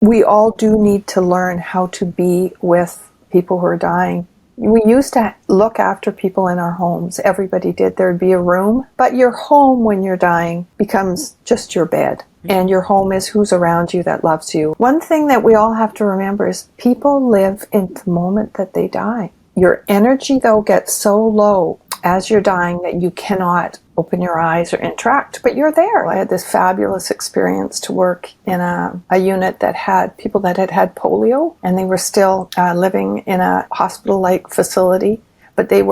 we all do need to learn how to be with people who are dying. We used to look after people in our homes. Everybody did. There'd be a room. But your home when you're dying becomes just your bed. And your home is who's around you that loves you. One thing that we all have to remember is people live in the moment that they die. Your energy, though, gets so low as you're dying that you cannot open your eyes or interact, but you're there. I had this fabulous experience to work in a unit that had people that had polio, and they were still living in a hospital-like facility, but that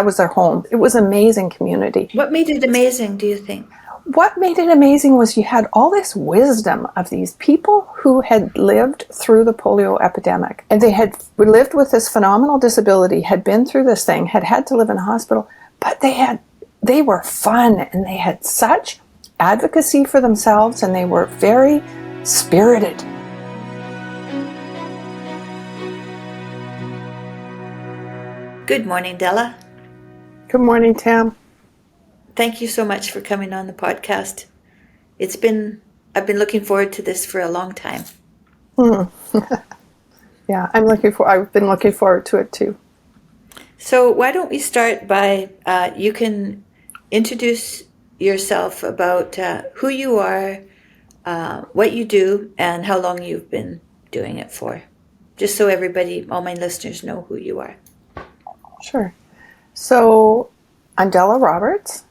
was their home. It was an amazing community. What made it amazing, do you think? What made it amazing was you had all this wisdom of these people who had lived through the polio epidemic, and they had lived with this phenomenal disability, had been through this thing, had to live in a hospital, but they were fun, and they had such advocacy for themselves, and they were very spirited. Good morning, Della. Good morning, Tam. Thank you so much for coming on the podcast. I've been looking forward to this for a long time. Yeah, I've been looking forward to it too. So why don't we start by, you can introduce yourself about who you are, what you do, and how long you've been doing it for. Just so all my listeners know who you are. Sure. So I'm Della Roberts,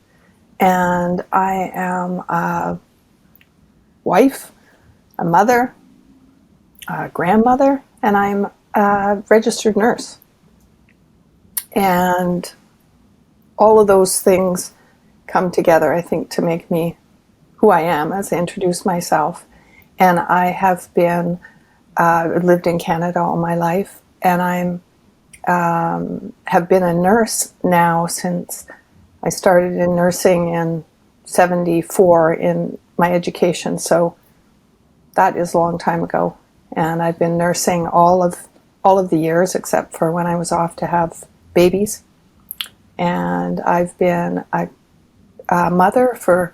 and I am a wife, a mother, a grandmother, and I'm a registered nurse. And all of those things come together, I think, to make me who I am as I introduce myself. And I have been lived in Canada all my life, and I'm have been a nurse now since I started in nursing in 1974 in my education. So that is a long time ago, and I've been nursing all of the years except for when I was off to have babies. And I've been a mother for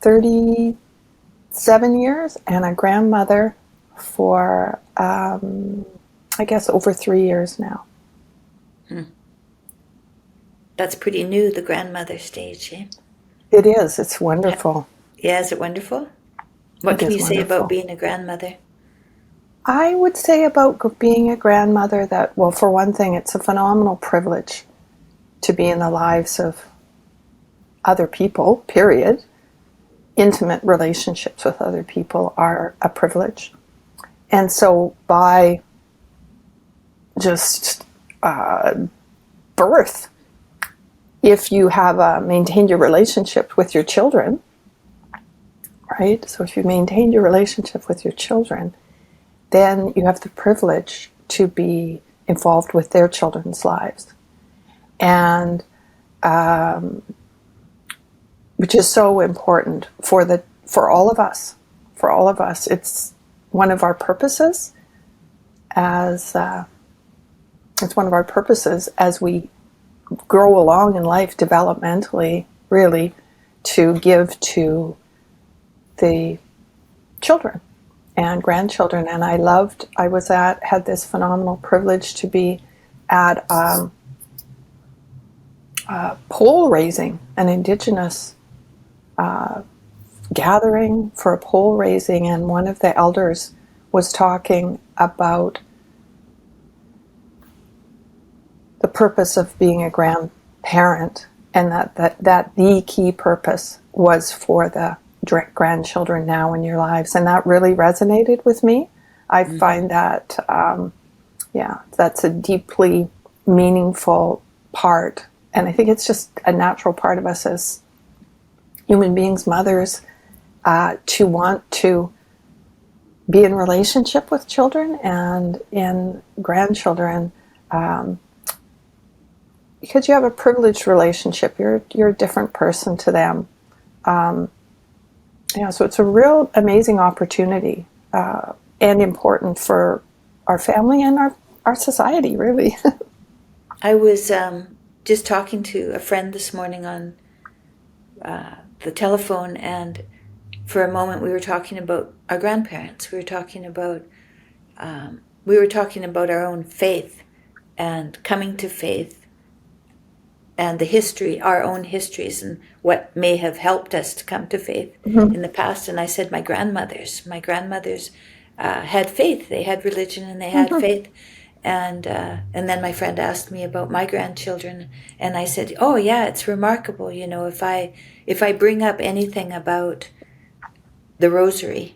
37 years and a grandmother for I guess over 3 years now. That's pretty new, the grandmother stage, eh? It is. It's wonderful. Yeah, is it wonderful? What can you say about being a grandmother? I would say about being a grandmother that, well, for one thing, it's a phenomenal privilege to be in the lives of other people, period. Intimate relationships with other people are a privilege. And so by just birth, if you have maintained your relationship with your children, right? So if you maintain your relationship with your children, then you have the privilege to be involved with their children's lives. And which is so important for all of us. For all of us, it's one of our purposes as we grow along in life developmentally, really, to give to the children and grandchildren. And I had this phenomenal privilege to be at pole raising, an Indigenous gathering for a pole raising, and one of the elders was talking about the purpose of being a grandparent, and that the key purpose was for the grandchildren now in your lives. And that really resonated with me. I find that, that's a deeply meaningful part. And I think it's just a natural part of us as human beings, mothers, to want to be in relationship with children and in grandchildren, because you have a privileged relationship. You're a different person to them. So it's a real amazing opportunity and important for our family and our society, really. I was just talking to a friend this morning on the telephone, and for a moment we were talking about our grandparents. We were talking about our own faith and coming to faith and the history, our own histories, and what may have helped us to come to faith in the past. And I said my grandmothers had faith. They had religion and they had faith. And then my friend asked me about my grandchildren, and I said, "Oh yeah, it's remarkable. You know, if I bring up anything about the rosary,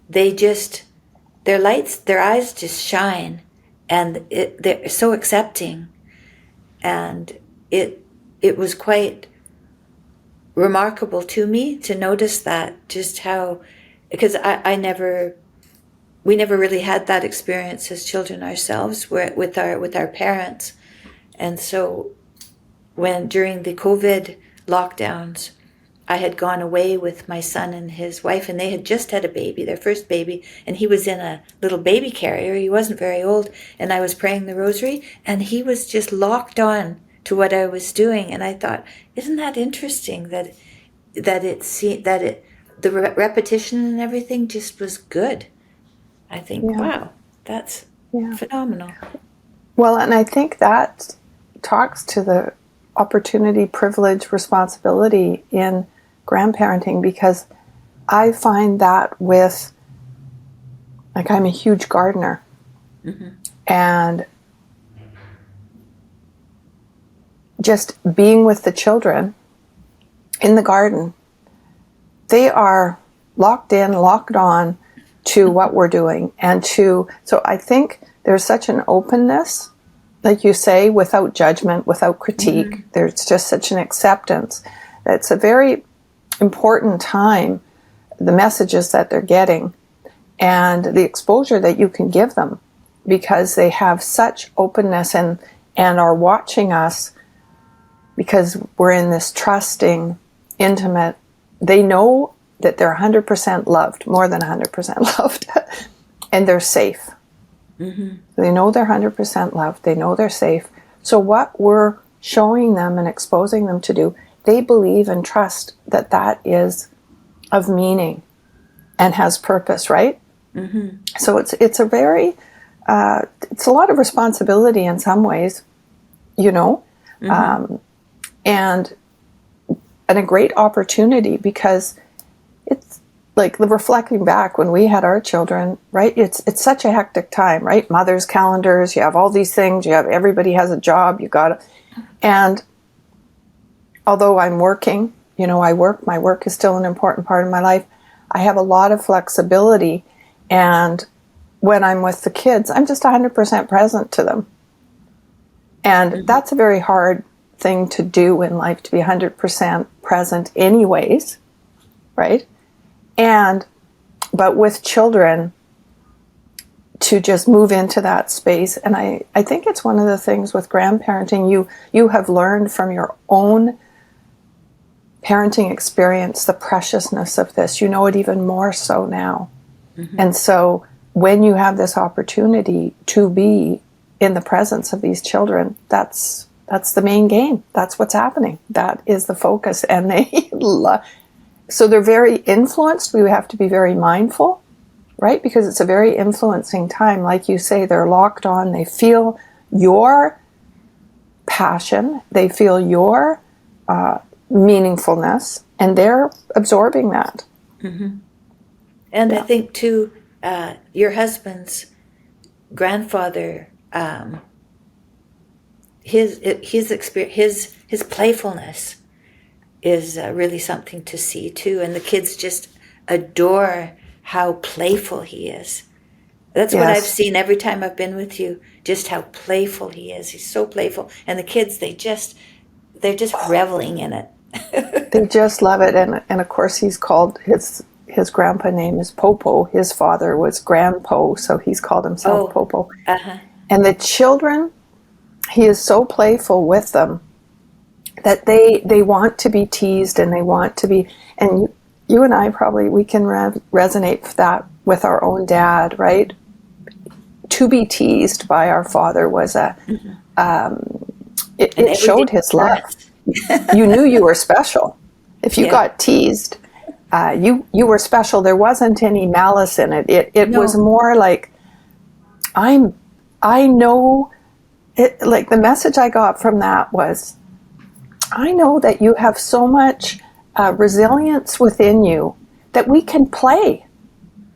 their eyes just shine, and they're so accepting, and it was quite remarkable to me to notice that, just how, because we never really had that experience as children ourselves with our parents. And so when during the COVID lockdowns, I had gone away with my son and his wife, and they had just had a baby, their first baby, and he was in a little baby carrier. He wasn't very old, and I was praying the rosary, and he was just locked on to what I was doing. And I thought, isn't that interesting that the repetition and everything just was good. I think, wow, that's phenomenal. Well, and I think that talks to the opportunity, privilege, responsibility in grandparenting, because I find that with, like, I'm a huge gardener, and just being with the children in the garden, they are locked in, locked on to what we're doing. And so I think there's such an openness, like you say, without judgment, without critique. There's just such an acceptance. That's a very important time, the messages that they're getting and the exposure that you can give them, because they have such openness and are watching us, because we're in this trusting, intimate, they know that they're 100% loved, more than 100% loved, and they're safe. They know they're 100% loved. They know they're safe. So what we're showing them and exposing them to do, they believe and trust that is of meaning and has purpose, right? So it's a very, it's a lot of responsibility in some ways, you know, and a great opportunity, because it's like the reflecting back when we had our children, right? It's such a hectic time, right? Mother's calendars, you have all these things, everybody has a job, and although I'm working, you know, my work is still an important part of my life. I have a lot of flexibility, and when I'm with the kids, I'm just 100% present to them. And that's a very hard thing to do in life, to be 100% present anyways, right? But with children, to just move into that space. And I think it's one of the things with grandparenting, you have learned from your own parenting experience the preciousness of this. You know it even more so now. And so when you have this opportunity to be in the presence of these children, that's the main game. That's what's happening. That is the focus. And they so they're very influenced. We have to be very mindful, right? Because it's a very influencing time. Like you say, they're locked on. They feel your passion. They feel your meaningfulness, and they're absorbing that. And I think too, your husband's grandfather, his experience, his playfulness is really something to see too, and the kids just adore how playful he is. That's what I've seen every time I've been with you, just how playful he is. He's so playful, and the kids, they're just reveling in it. They just love it. And of course, he's called, his grandpa name is Popo. His father was Grandpo, so he's called himself Popo. And the children, he is so playful with them that they want to be teased, and they want to be, and you and I probably, we can resonate with that with our own dad, right? To be teased by our father was it showed his love. You knew you were special if you got teased. you were special. There wasn't any malice in it. It No. was more like, I know it, like the message I got from that was, I know that you have so much resilience within you that we can play.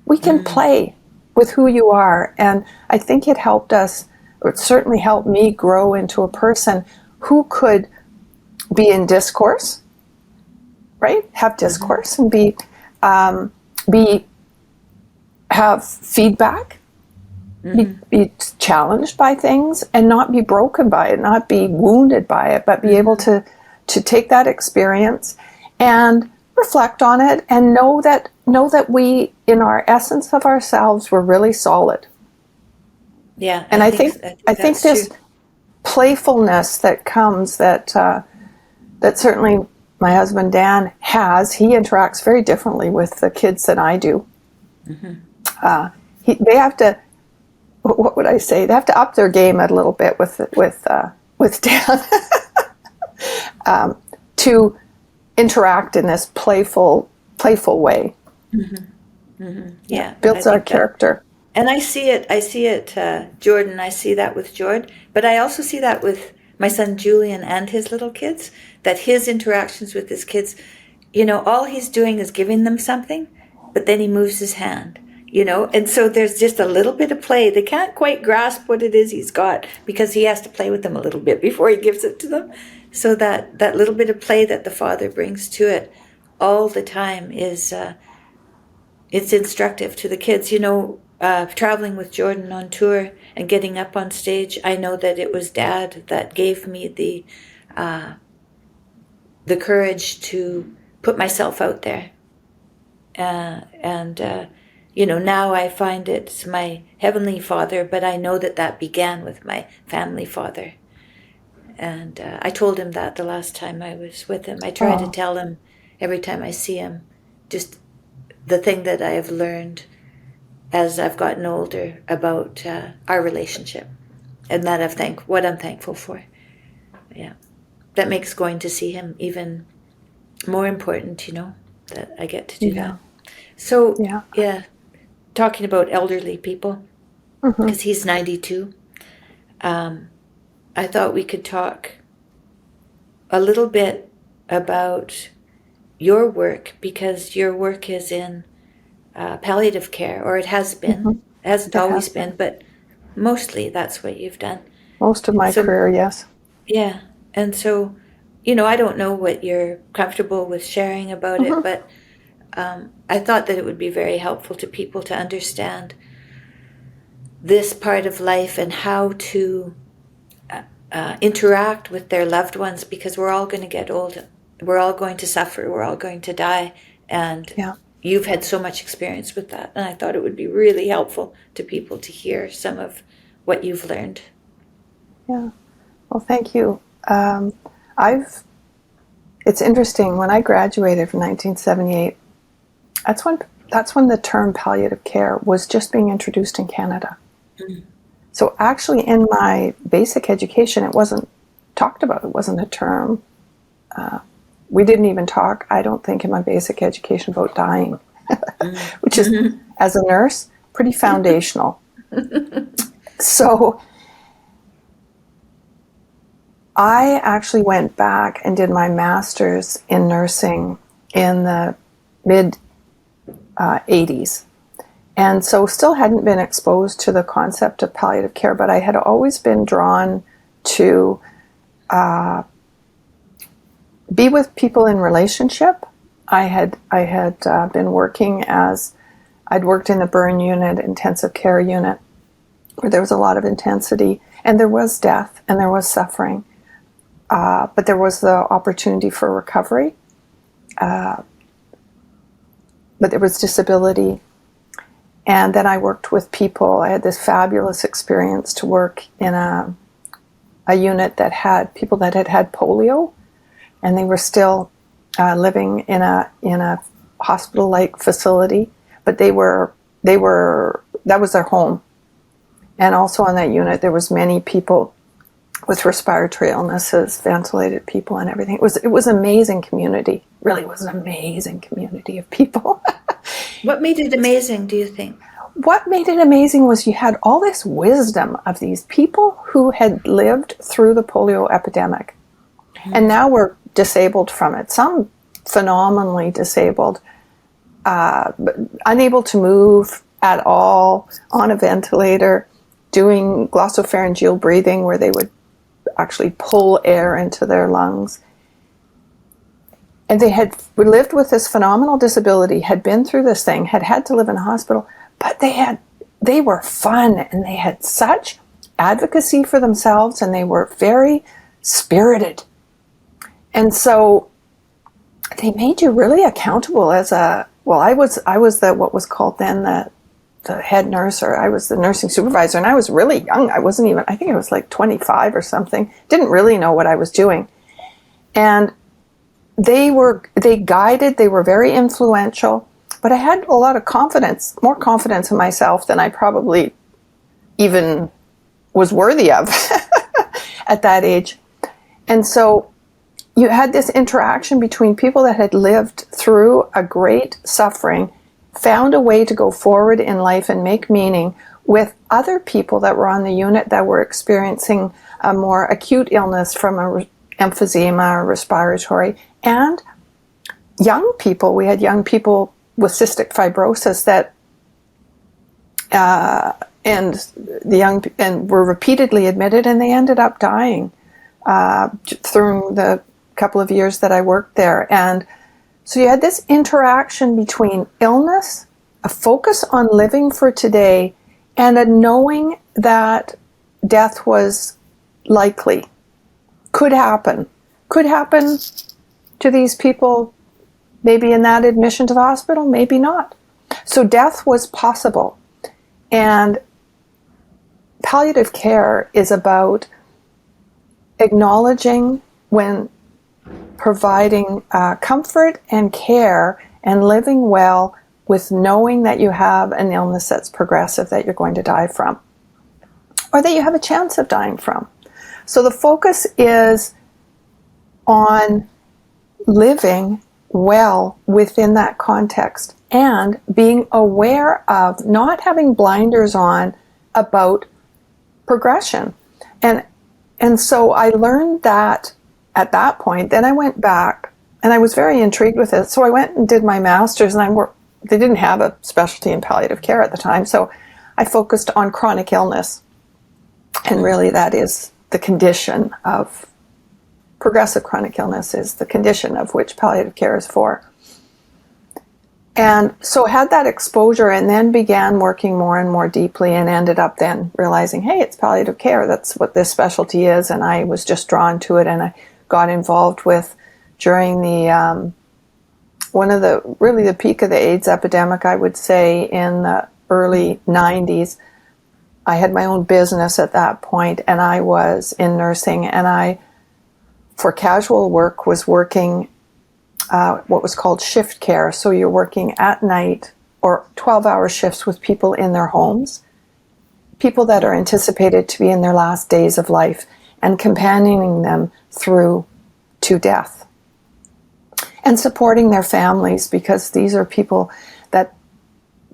We can play with who you are. And I think it helped us, or it certainly helped me grow into a person who could be in discourse, right? Have discourse and have feedback, be challenged by things and not be broken by it, not be wounded by it, but be able to take that experience and reflect on it and know that we, in our essence of ourselves, we're really solid. Yeah. And I think this true. playfulness that comes that certainly my husband Dan has. He interacts very differently with the kids than I do. They have to, what would I say? They have to up their game a little bit with Dan to interact in this playful way. Yeah. Builds our character. And I see it, Jordan, I see that with Jordan, but I also see that with my son Julian and his little kids, that his interactions with his kids, all he's doing is giving them something, but then he moves his hand, and so there's just a little bit of play. They can't quite grasp what it is he's got because he has to play with them a little bit before he gives it to them. So that little bit of play that the father brings to it all the time is, it's instructive to the kids. Traveling with Jordan on tour and getting up on stage, I know that it was Dad that gave me the courage to put myself out there. Now I find it's my Heavenly Father, but I know that began with my family father. And I told him that the last time I was with him. I try to tell him every time I see him just the thing that I have learned as I've gotten older about our relationship, and that what I'm thankful for. Yeah, that makes going to see him even more important. That I get to do that. So yeah, talking about elderly people, because he's 92. I thought we could talk a little bit about your work, because your work is in palliative care, or it has been. It hasn't always been, but mostly that's what you've done. Most of my career, yes. Yeah. And so, I don't know what you're comfortable with sharing about it, but I thought that it would be very helpful to people to understand this part of life and how to interact with their loved ones, because we're all going to get old. We're all going to suffer. We're all going to die. And you've had so much experience with that, and I thought it would be really helpful to people to hear some of what you've learned. Yeah. Well, thank you. It's interesting, when I graduated from 1978, that's when the term palliative care was just being introduced in Canada. So actually in my basic education, it wasn't talked about. It wasn't a term. We didn't even talk, I don't think, in my basic education about dying, which is, as a nurse, pretty foundational. So I actually went back and did my master's in nursing in the mid-80s. And so still hadn't been exposed to the concept of palliative care, but I had always been drawn to be with people in relationship. I had been working I'd worked in the burn unit, intensive care unit, where there was a lot of intensity, and there was death and there was suffering, but there was the opportunity for recovery, but there was disability. And then I worked with people. I had this fabulous experience to work in a unit that had people that had polio, and they were still living in a hospital-like facility, but that was their home. And also on that unit, there was many people with respiratory illnesses, ventilated people and everything. It was an amazing community. Really was an amazing community of people. What made it amazing, do you think? What made it amazing was you had all this wisdom of these people who had lived through the polio epidemic. And now were disabled from it. Some phenomenally disabled, unable to move at all, on a ventilator, doing glossopharyngeal breathing where they would actually pull air into their lungs. And they had lived with this phenomenal disability, had been through this thing, had had to live in a hospital, but they were fun and they had such advocacy for themselves and they were very spirited. And so they made you really accountable as I was the, what was called then the head nurse, or I was the nursing supervisor, and I was really young. I wasn't even, I think I was like 25 or something. Didn't really know what I was doing. And they guided, they were very influential, but I had a lot of confidence, more confidence in myself than I probably even was worthy of at that age. And so you had this interaction between people that had lived through a great suffering, found a way to go forward in life and make meaning, with other people that were on the unit that were experiencing a more acute illness from emphysema or respiratory, and young people. We had young people with cystic fibrosis that and were repeatedly admitted, and they ended up dying through the couple of years that I worked there. And so you had this interaction between illness, a focus on living for today, and a knowing that death was likely, could happen to these people, maybe in that admission to the hospital, maybe not. So death was possible. And palliative care is about acknowledging when providing comfort and care and living well with knowing that you have an illness that's progressive that you're going to die from, or that you have a chance of dying from. So the focus is on living well within that context and being aware of not having blinders on about progression. And so I learned that at that point. Then I went back and I was very intrigued with it. So I went and did my master's, and they didn't have a specialty in palliative care at the time. So I focused on chronic illness. And really that is the condition of progressive chronic illness, is the condition of which palliative care is for. And so had that exposure, and then began working more and more deeply, and ended up then realizing, hey, it's palliative care. That's what this specialty is. And I was just drawn to it, and I got involved with, during the the peak of the AIDS epidemic, I would say, in the early 90s. I had my own business at that point, and I was in nursing, and I, for casual work, was working what was called shift care. So you're working at night, or 12-hour shifts with people in their homes, people that are anticipated to be in their last days of life, and companioning them through to death. And supporting their families, because these are people that,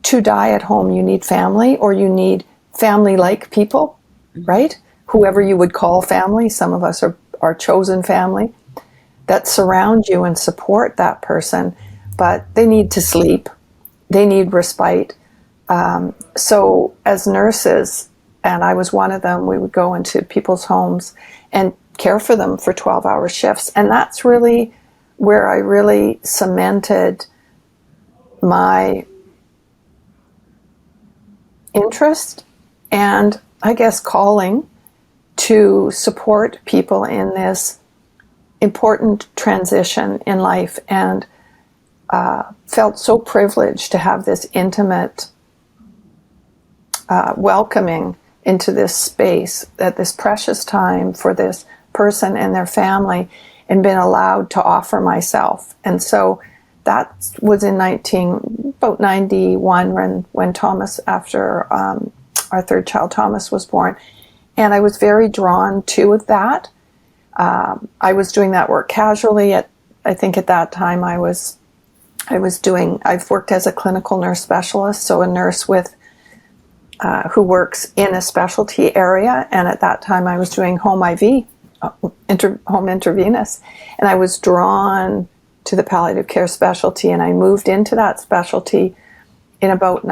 to die at home, you need family, or you need family-like people, right? Whoever you would call family. Some of us are chosen family that surround you and support that person, but they need to sleep. They need respite. So as nurses, and I was one of them, we would go into people's homes and care for them for 12-hour shifts. And that's really where I really cemented my interest and, I guess, calling to support people in this important transition in life, and felt so privileged to have this intimate welcoming into this space at this precious time for this person and their family, and been allowed to offer myself. And so that was in about 91 when Thomas, after our third child Thomas was born. And I was very drawn to that. I was doing that work casually. I think at that time I've worked as a clinical nurse specialist, so a nurse who works in a specialty area. And at that time I was doing home IV, home intravenous. And I was drawn to the palliative care specialty, and I moved into that specialty in about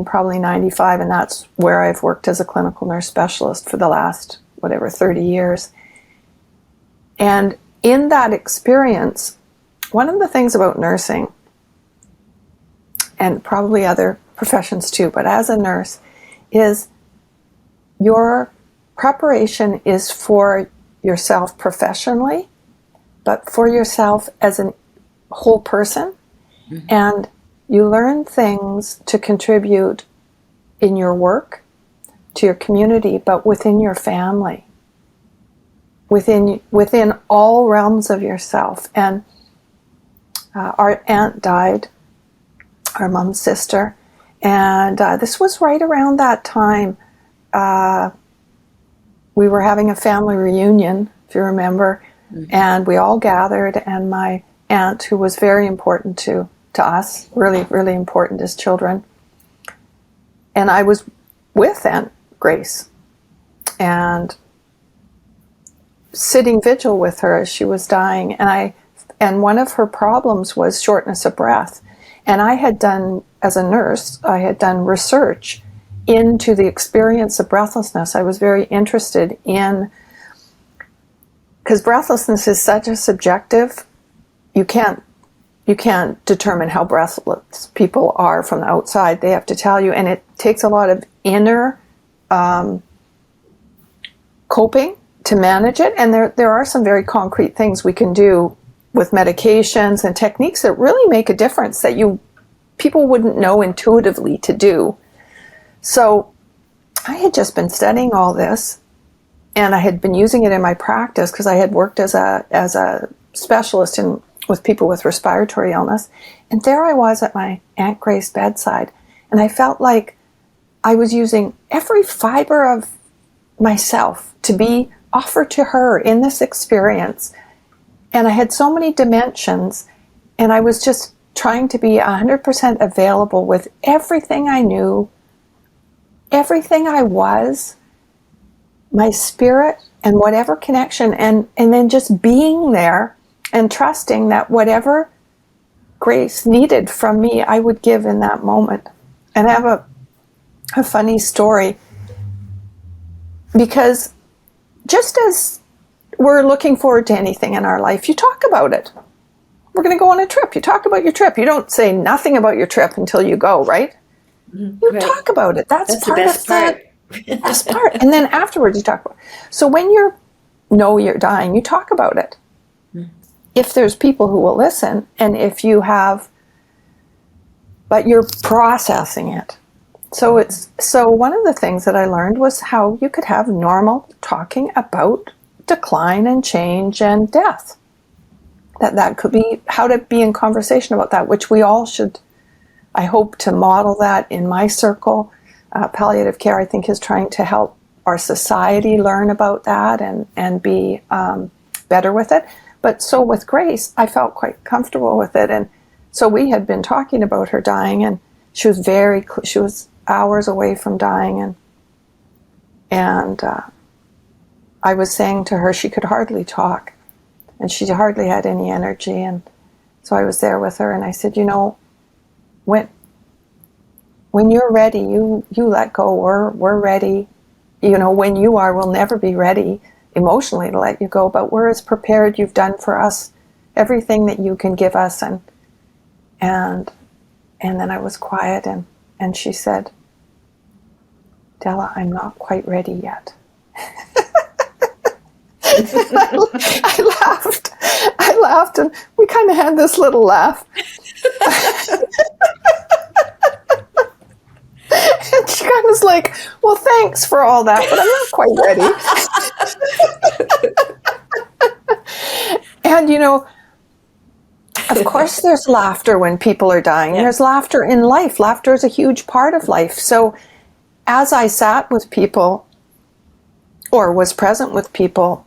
probably 95, and that's where I've worked as a clinical nurse specialist for the last, 30 years. And in that experience, one of the things about nursing, and probably other professions too, but as a nurse, is your preparation is for yourself professionally, but for yourself as a whole person. Mm-hmm. And you learn things to contribute in your work, to your community, but within your family, within all realms of yourself. And our aunt died, our mom's sister, and this was right around that time. We were having a family reunion, if you remember, mm-hmm. and we all gathered, and my aunt, who was very important to us, really, really important as children. And I was with Aunt Grace and sitting vigil with her as she was dying. And one of her problems was shortness of breath. And I had done, as a nurse, I had done research into the experience of breathlessness. I was very interested in, because breathlessness is such a subjective, you can't determine how breathless people are from the outside. They have to tell you, and it takes a lot of inner coping to manage it. And there are some very concrete things we can do with medications and techniques that really make a difference that people wouldn't know intuitively to do. So I had just been studying all this, and I had been using it in my practice because I had worked as a specialist with people with respiratory illness. And there I was at my Aunt Grace's bedside, and I felt like I was using every fiber of myself to be offered to her in this experience. And I had so many dimensions, and I was just trying to be 100% available with everything I knew, everything I was, my spirit, and whatever connection, and then just being there and trusting that whatever Grace needed from me, I would give in that moment. And I have a funny story, because just as we're looking forward to anything in our life, you talk about it. We're going to go on a trip. You talk about your trip. You don't say nothing about your trip until you go, right? Mm-hmm. You talk about it. That's part of that. Best part. And then afterwards you talk about it. So when you're dying, you talk about it. Mm-hmm. If there's people who will listen, and if you have, but you're processing it. So one of the things that I learned was how you could have normal talking about decline and change and death. That could be how to be in conversation about that, which we all should. I hope to model that in my circle. Palliative care, I think, is trying to help our society learn about that and be better with it. But so with Grace, I felt quite comfortable with it. And so we had been talking about her dying, and she was hours away from dying. And I was saying to her she could hardly talk, and she hardly had any energy. And so I was there with her, and I said, when you're ready, you let go. We're ready. When you are, we'll never be ready emotionally to let you go, but we're as prepared. You've done for us everything that you can give us. And then I was quiet, and she said, Della, I'm not quite ready yet. I laughed, and we kind of had this little laugh. And she kind of was like, well, thanks for all that, but I'm not quite ready. And, of course there's laughter when people are dying. Yeah. There's laughter in life. Laughter is a huge part of life. So as I sat with people or was present with people.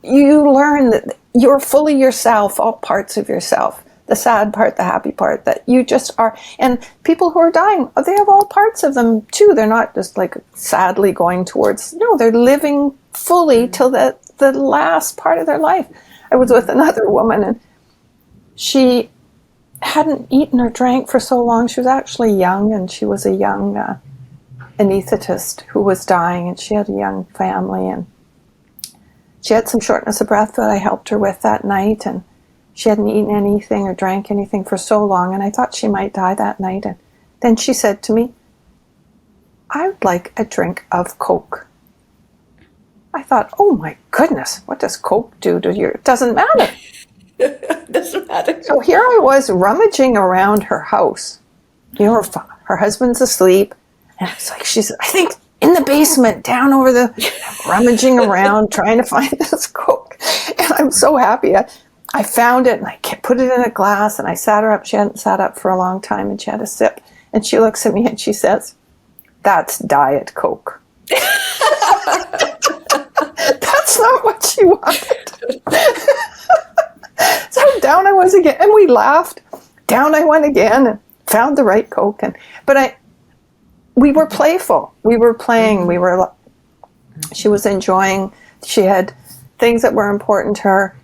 You learn that you're fully yourself, all parts of yourself, the sad part, the happy part, that you just are. And people who are dying, they have all parts of them too. They're not just like sadly going towards, no, they're living fully till the last part of their life. I was with another woman, and she hadn't eaten or drank for so long. She was actually young, and she was a young anesthetist who was dying, and she had a young family, and she had some shortness of breath that I helped her with that night, and she hadn't eaten anything or drank anything for so long, and I thought she might die that night. And then she said to me, "I would like a drink of Coke." I thought, oh my goodness, what does Coke do to you? It doesn't matter. Doesn't matter. So here I was rummaging around her house. You know, her husband's asleep. And it's like, she's, I think, in the basement, down over the, rummaging around, trying to find this Coke. And I'm so happy. I found it, and I put it in a glass, and I sat her up. She hadn't sat up for a long time, and she had a sip. And she looks at me, and she says, "That's Diet Coke." That's not what she wanted. So down I was again, and we laughed. Down I went again and found the right Coke. We were playful. We were playing. She was enjoying. She had things that were important to her,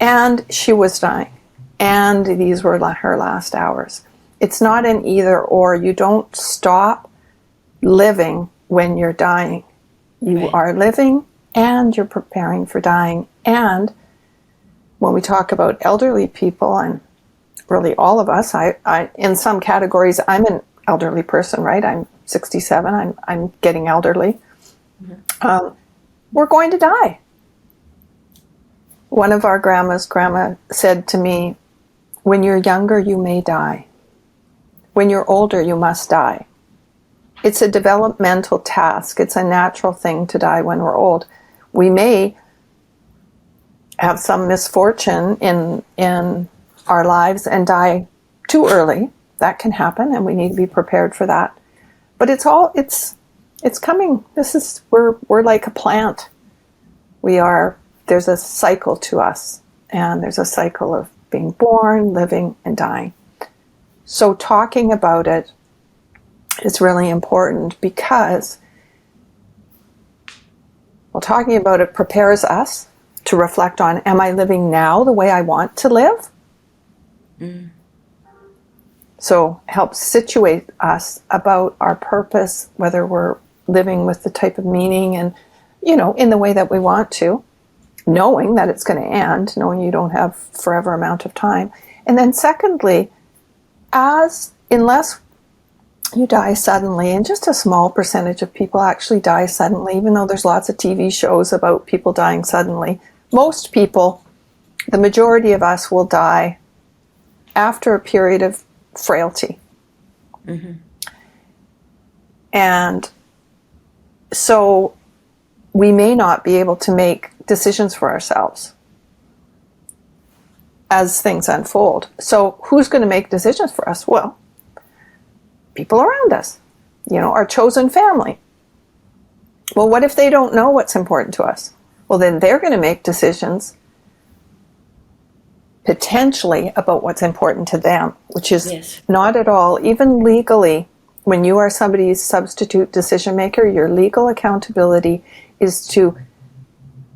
and she was dying. And these were her last hours. It's not an either or. You don't stop living when you're dying. You are living, and you're preparing for dying. And when we talk about elderly people, and really all of us, I in some categories, I'm an elderly person, right? I'm 67. I'm getting elderly. Mm-hmm. We're going to die. One of our grandma said to me, "When you're younger, you may die. When you're older, you must die. It's a developmental task. It's a natural thing to die when we're old. We may have some misfortune in our lives and die too early. That can happen, and we need to be prepared for that. But it's coming. We're like a plant. There's a cycle to us, and there's a cycle of being born, living, and dying. So talking about it is really important, because talking about it prepares us to reflect on, am I living now the way I want to live? Mm. So helps situate us about our purpose, whether we're living with the type of meaning and, in the way that we want to, knowing that it's going to end, knowing you don't have forever amount of time. And then secondly, unless you die suddenly, and just a small percentage of people actually die suddenly, even though there's lots of TV shows about people dying suddenly. Most people, the majority of us, will die after a period of frailty. Mm-hmm. And so we may not be able to make decisions for ourselves as things unfold. So who's going to make decisions for us? Well, people around us, our chosen family. Well, what if they don't know what's important to us? Well, then they're going to make decisions potentially about what's important to them, which is not at all, even legally, when you are somebody's substitute decision maker, your legal accountability is to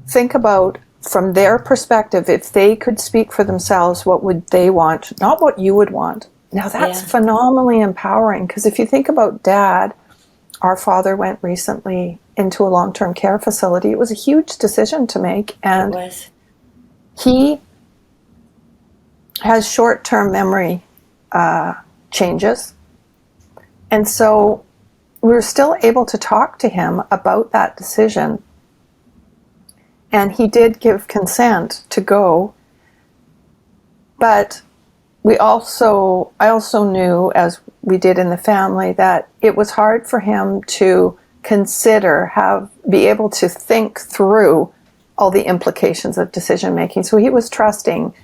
think about, from their perspective, if they could speak for themselves, what would they want, not what you would want. Now that's phenomenally empowering, because if you think about Dad, our father went recently into a long-term care facility. It was a huge decision to make, and he has short-term memory changes, and so we were still able to talk to him about that decision, and he did give consent to go, but I also knew, as we did in the family, that it was hard for him to consider, be able to think through all the implications of decision making. So he was trusting,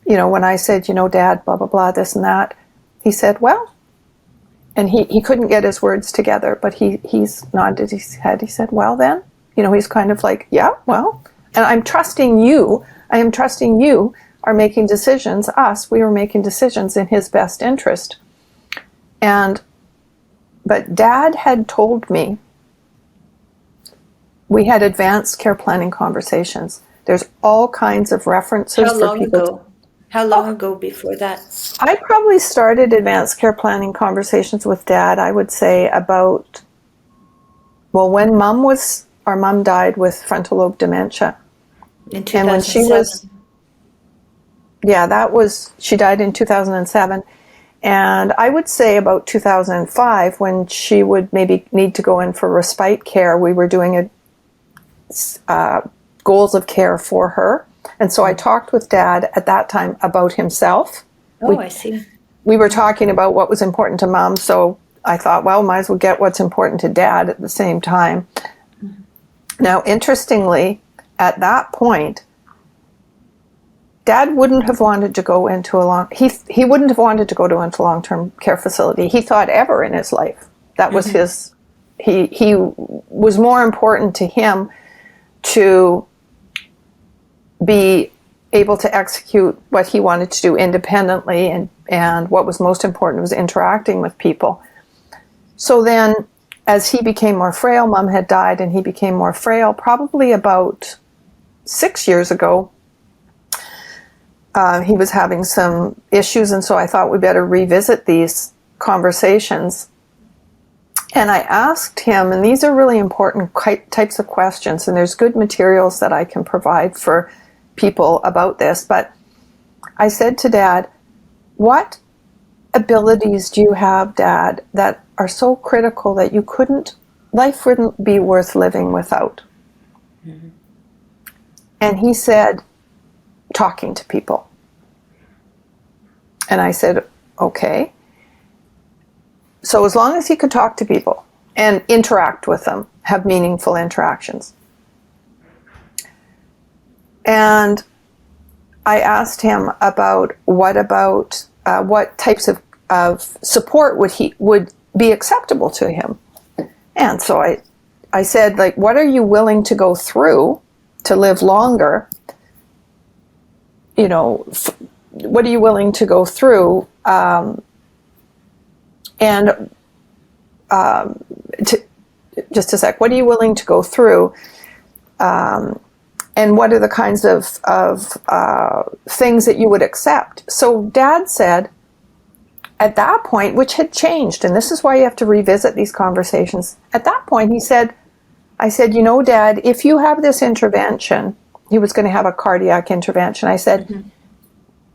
when I said, Dad, blah, blah, blah, this and that, he said, well, And he couldn't get his words together, but he's nodded his head. He said, well then, he's kind of like, yeah, well, and I'm trusting you. I am trusting you are making decisions. We were making decisions in his best interest. But Dad had told me, we had advanced care planning conversations. There's all kinds of references for people. How long ago before that? I probably started advanced care planning conversations with Dad, I would say about, when our mom died with frontal lobe dementia. In 2007. And when she died in 2007. And I would say about 2005, when she would maybe need to go in for respite care, we were doing goals of care for her. And so I talked with Dad at that time about himself. I see. We were talking about what was important to Mom, so I thought, might as well get what's important to Dad at the same time. Mm-hmm. Now, interestingly, at that point, Dad wouldn't have wanted to go into he wouldn't have wanted to go into a long-term care facility. He thought ever in his life. That was his, he was more important to him to be able to execute what he wanted to do independently, and what was most important was interacting with people. So then, as he became more frail, Mom had died and he became more frail, probably about 6 years ago. He was having some issues, and so I thought we better revisit these conversations. And I asked him, and these are really important types of questions, and there's good materials that I can provide for people about this, but I said to Dad, what abilities do you have, Dad, that are so critical that life wouldn't be worth living without? Mm-hmm. And he said, talking to people. And I said, okay. So as long as he could talk to people and interact with them, have meaningful interactions. And I asked him about what types of support would be acceptable to him. And so I said, what are you willing to go through to live longer? What are you willing to go through? Just a sec. What are you willing to go through? And what are the kinds of things that you would accept? So Dad said, at that point, which had changed, and this is why you have to revisit these conversations. At that point, I said, Dad, if you have this intervention, he was going to have a cardiac intervention. I said,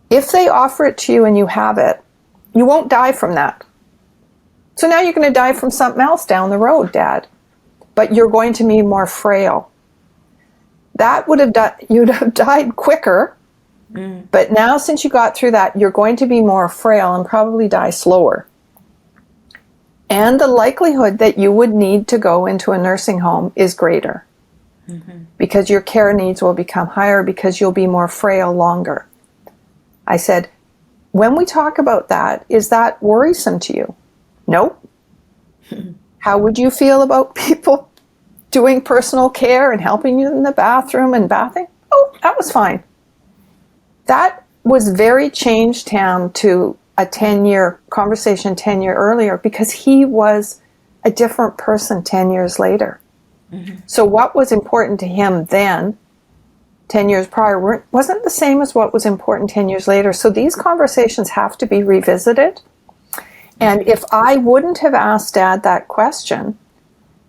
if they offer it to you and you have it, you won't die from that. So now you're going to die from something else down the road, Dad. But you're going to be more frail. That you'd have died quicker. But now since you got through that, you're going to be more frail and probably die slower. And the likelihood that you would need to go into a nursing home is greater. Because your care needs will become higher because you'll be more frail longer. I said, when we talk about that, is that worrisome to you? Nope. How would you feel about people doing personal care and helping you in the bathroom and bathing? Oh, that was fine. That was very changed him to a 10-year conversation 10 years earlier because he was a different person 10 years later. So what was important to him then, 10 years prior, wasn't the same as what was important 10 years later. So these conversations have to be revisited. And if I wouldn't have asked Dad that question,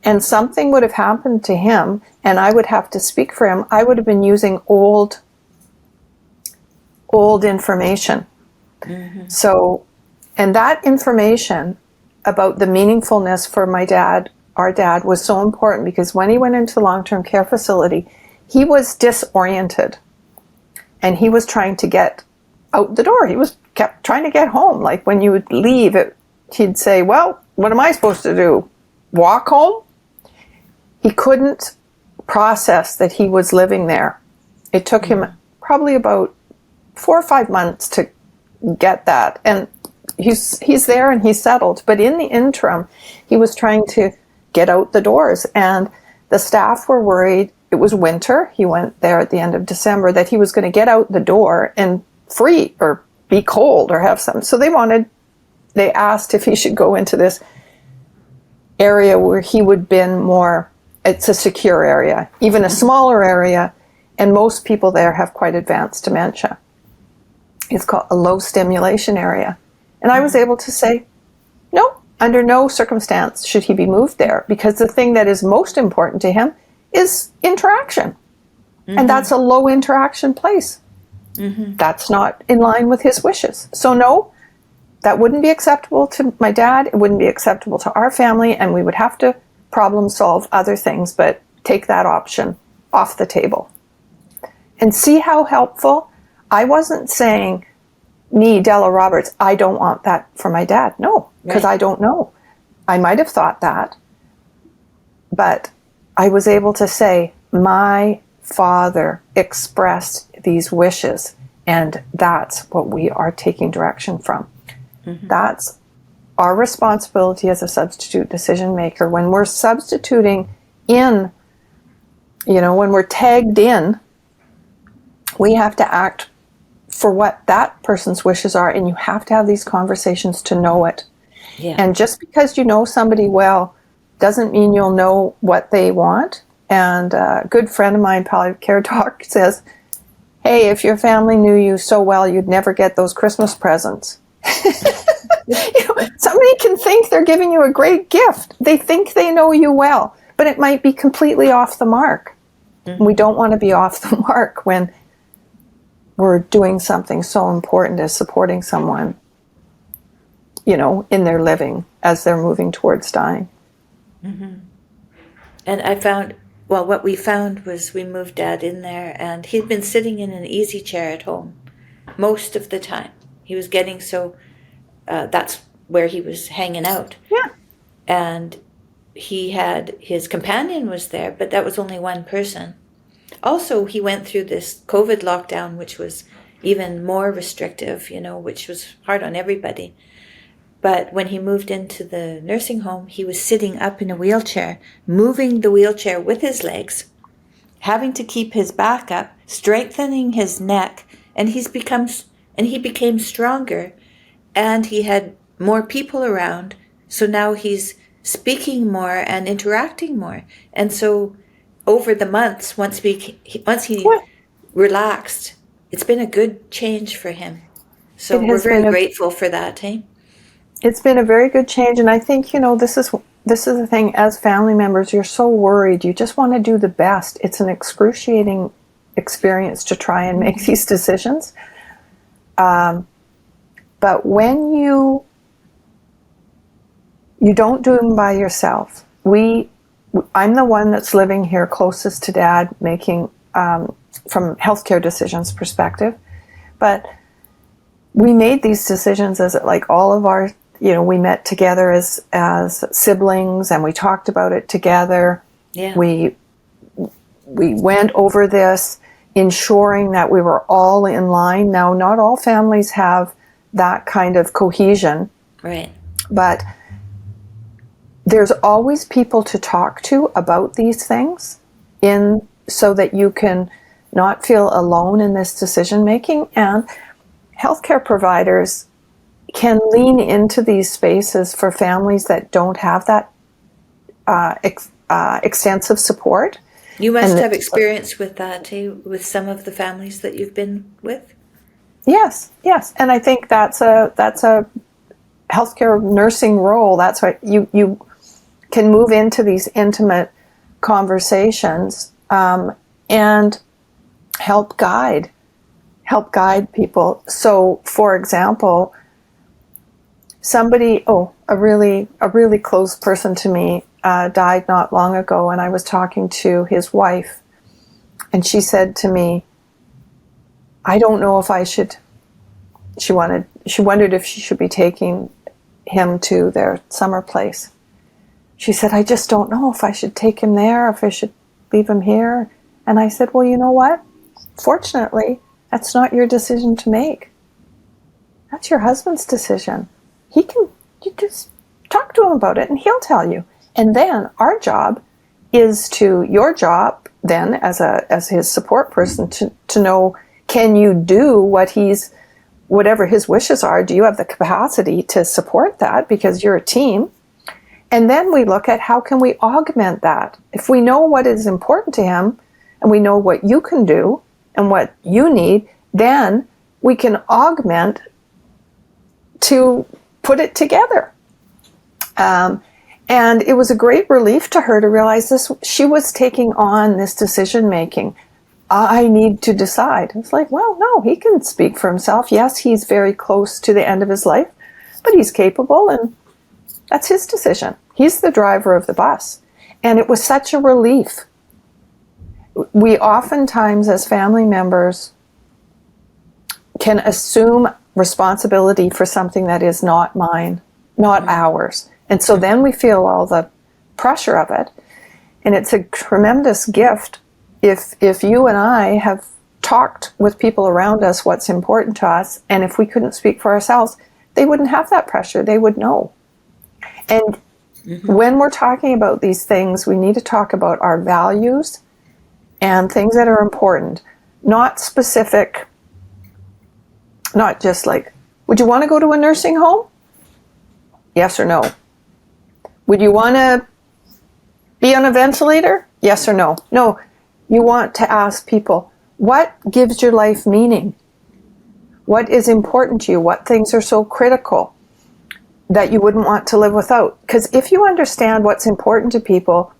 and something would have happened to him, and I would have to speak for him, I would have been using old information. So, and that information about the meaningfulness for our dad, was so important because when he went into the long-term care facility, he was disoriented, and he was trying to get out the door. He kept trying to get home. Like when you would leave, he'd say, well, what am I supposed to do? Walk home? He couldn't process that he was living there. It took him probably about 4 or 5 months to get that. And he's there and he's settled. But in the interim, he was trying to get out the doors, and the staff were worried. It was winter. He went there at the end of December, that he was going to get out the door and freeze or be cold or have something. So they asked if he should go into this area where he would been more, it's a secure area, even a smaller area, and most people there have quite advanced dementia. It's called a low stimulation area. And I was able to say, no, under no circumstance should he be moved there, because the thing that is most important to him is interaction. And that's a low interaction place. That's not in line with his wishes. So no, that wouldn't be acceptable to my dad. It wouldn't be acceptable to our family, and we would have to problem solve other things, but take that option off the table. And see how helpful. I wasn't saying, me, Della Roberts, I don't want that for my dad. No, because I don't know. I might have thought that, but I was able to say, my father expressed these wishes, and that's what we are taking direction from. That's our responsibility as a substitute decision maker. When we're substituting in, when we're tagged in, we have to act for what that person's wishes are, and you have to have these conversations to know it. And just because you know somebody well doesn't mean you'll know what they want. And a good friend of mine, palliative care doc, says, hey, if your family knew you so well, you'd never get those Christmas presents. Somebody can think they're giving you a great gift. They think they know you well, but it might be completely off the mark. We don't want to be off the mark when we're doing something so important as supporting someone, in their living as they're moving towards dying. And I found, what we found was we moved Dad in there, and he'd been sitting in an easy chair at home most of the time. He was getting so, that's where he was hanging out. And he had, his companion was there, but that was only one person. Also, he went through this COVID lockdown, which was even more restrictive, which was hard on everybody. But when he moved into the nursing home, he was sitting up in a wheelchair, moving the wheelchair with his legs, having to keep his back up, strengthening his neck, and he became stronger, and he had more people around. So now he's speaking more and interacting more. And so over the months, once he relaxed, it's been a good change for him. So we're very grateful for that, hey? It's been a very good change, and I think, this is the thing, as family members, you're so worried, you just want to do the best. It's an excruciating experience to try and make these decisions. But when you don't do them by yourself, I'm the one that's living here closest to Dad, making, from healthcare decisions perspective, but we made these decisions as like all of our, we met together as siblings, and we talked about it together. We went over this, ensuring that we were all in line. Now, not all families have that kind of cohesion, right? But there's always people to talk to about these things, so that you can not feel alone in this decision making. And healthcare providers can lean into these spaces for families that don't have that extensive support. You must have experience with that too, with some of the families that you've been with. Yes, and I think that's a healthcare nursing role. That's what you can move into these intimate conversations and help guide people. So, for example, a really close person to me died not long ago, and I was talking to his wife, and she said to me, I don't know if I should, she wondered if she should be taking him to their summer place. She said, I just don't know if I should take him there, if I should leave him here. And I said, well, you know what? Fortunately, that's not your decision to make. That's your husband's decision. you just talk to him about it and he'll tell you. And then our job is your job then as his support person to know, can you do whatever his wishes are? Do you have the capacity to support that because you're a team? And then we look at how can we augment that. If we know what is important to him and we know what you can do and what you need, then we can augment to put it together. And it was a great relief to her to realize this. She was taking on this decision making. I need to decide. It's like, well, no, he can speak for himself. Yes, he's very close to the end of his life, but he's capable, and that's his decision. He's the driver of the bus. And it was such a relief. We oftentimes, as family members, can assume responsibility for something that is not mine, not ours. And so then we feel all the pressure of it. And it's a tremendous gift if you and I have talked with people around us what's important to us, and if we couldn't speak for ourselves, they wouldn't have that pressure. They would know. And when we're talking about these things, we need to talk about our values and things that are important, not specific, not just like, would you want to go to a nursing home? Yes or no? Would you want to be on a ventilator? Yes or no? No, you want to ask people, what gives your life meaning? What is important to you? What things are so critical that you wouldn't want to live without? Because if you understand what's important to people,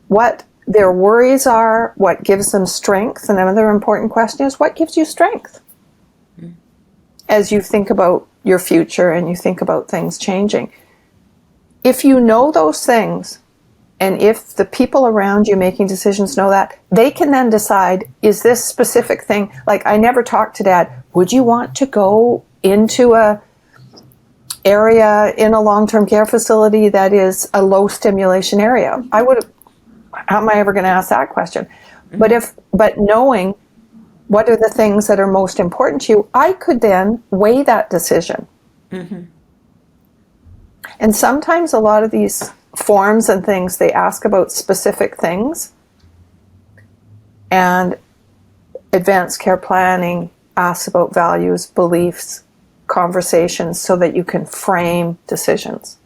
what their worries are, what gives them strength, and another important question is, what gives you strength? As you think about your future and you think about things changing. If you know those things, and if the people around you making decisions know that, they can then decide, is this specific thing, like I never talked to Dad, would you want to go into a area in a long-term care facility that is a low stimulation area? How am I ever going to ask that question? But knowing what are the things that are most important to you, I could then weigh that decision. And sometimes a lot of these forms and things, they ask about specific things. And advanced care planning asks about values, beliefs, conversations, so that you can frame decisions.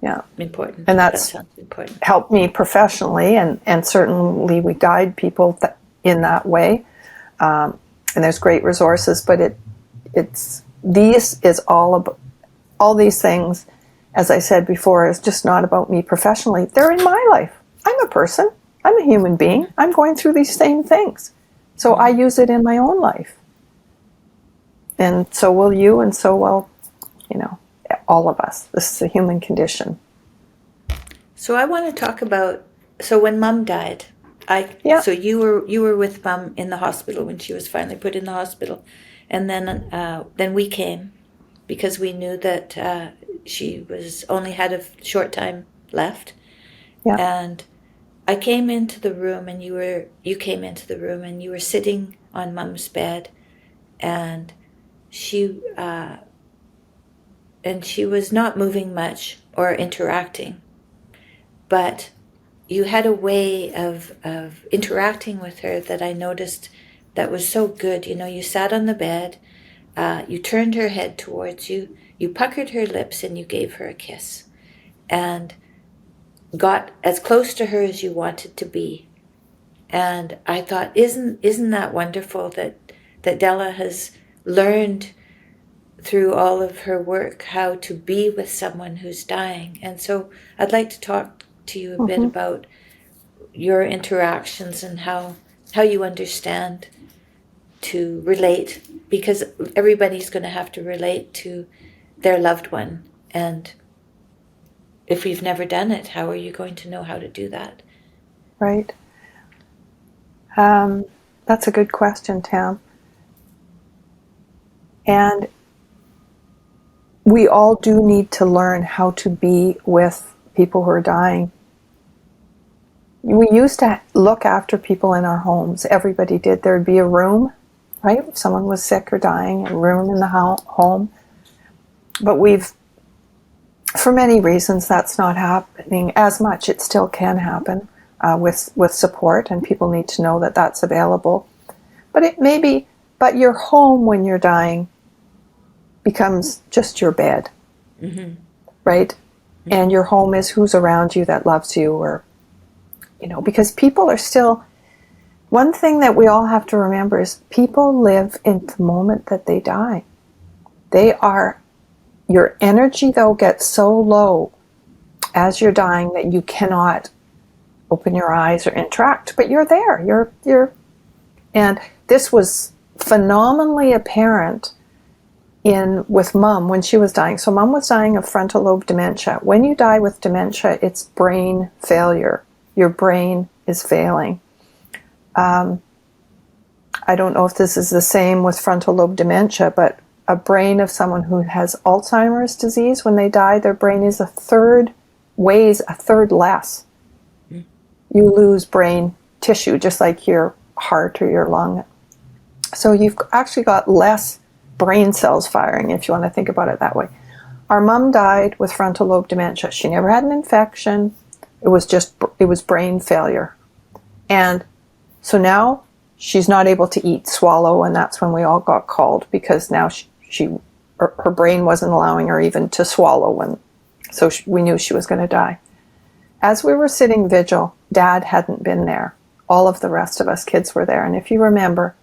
Yeah. Important. And that sounds important. Helped me professionally, and certainly we guide people in that way. And there's great resources, but these is all about, all these things, as I said before, is just not about me professionally. They're in my life. I'm a person. I'm a human being. I'm going through these same things. So I use it in my own life. And so will you, and so will, all of us. This is a human condition. So I want to talk about, so when Mom died, so you were with Mom in the hospital when she was finally put in the hospital. And then we came because we knew that she only had a short time left. Yeah. And I came into the room, and you came into the room, and you were sitting on Mom's bed, and she was not moving much or interacting, but you had a way of interacting with her that I noticed that was so good. You sat on the bed, you turned her head towards you, you puckered her lips, and you gave her a kiss, and got as close to her as you wanted to be. And I thought, isn't that wonderful that Della has learned through all of her work how to be with someone who's dying. And so I'd like to talk to you a bit about your interactions and how you understand to relate, because everybody's going to have to relate to their loved one. And if we've never done it, how are you going to know how to do that? Right. That's a good question, Tam. And we all do need to learn how to be with people who are dying. We used to look after people in our homes. Everybody did. There'd be a room, right? If someone was sick or dying, a room in the home. But for many reasons, that's not happening as much. It still can happen with support, and people need to know that that's available. But it may be, but your home when you're dying becomes just your bed, right? And your home is who's around you that loves you, or, because people are still, one thing that we all have to remember is people live in the moment that they die. Your energy though gets so low as you're dying that you cannot open your eyes or interact, but you're there, and this was phenomenally apparent with Mom when she was dying. So Mom was dying of frontal lobe dementia. When you die with dementia, it's brain failure. Your brain is failing. I don't know if this is the same with frontal lobe dementia, but a brain of someone who has Alzheimer's disease, when they die, their brain is weighs a third less. You lose brain tissue, just like your heart or your lung. So you've actually got less brain cells firing, if you want to think about it that way. Our mom died with frontal lobe dementia. She never had an infection. It was brain failure. And so now she's not able to eat, swallow, and that's when we all got called, because now her brain wasn't allowing her even to swallow, so we knew she was going to die. As we were sitting vigil, Dad hadn't been there. All of the rest of us kids were there. And if you remember,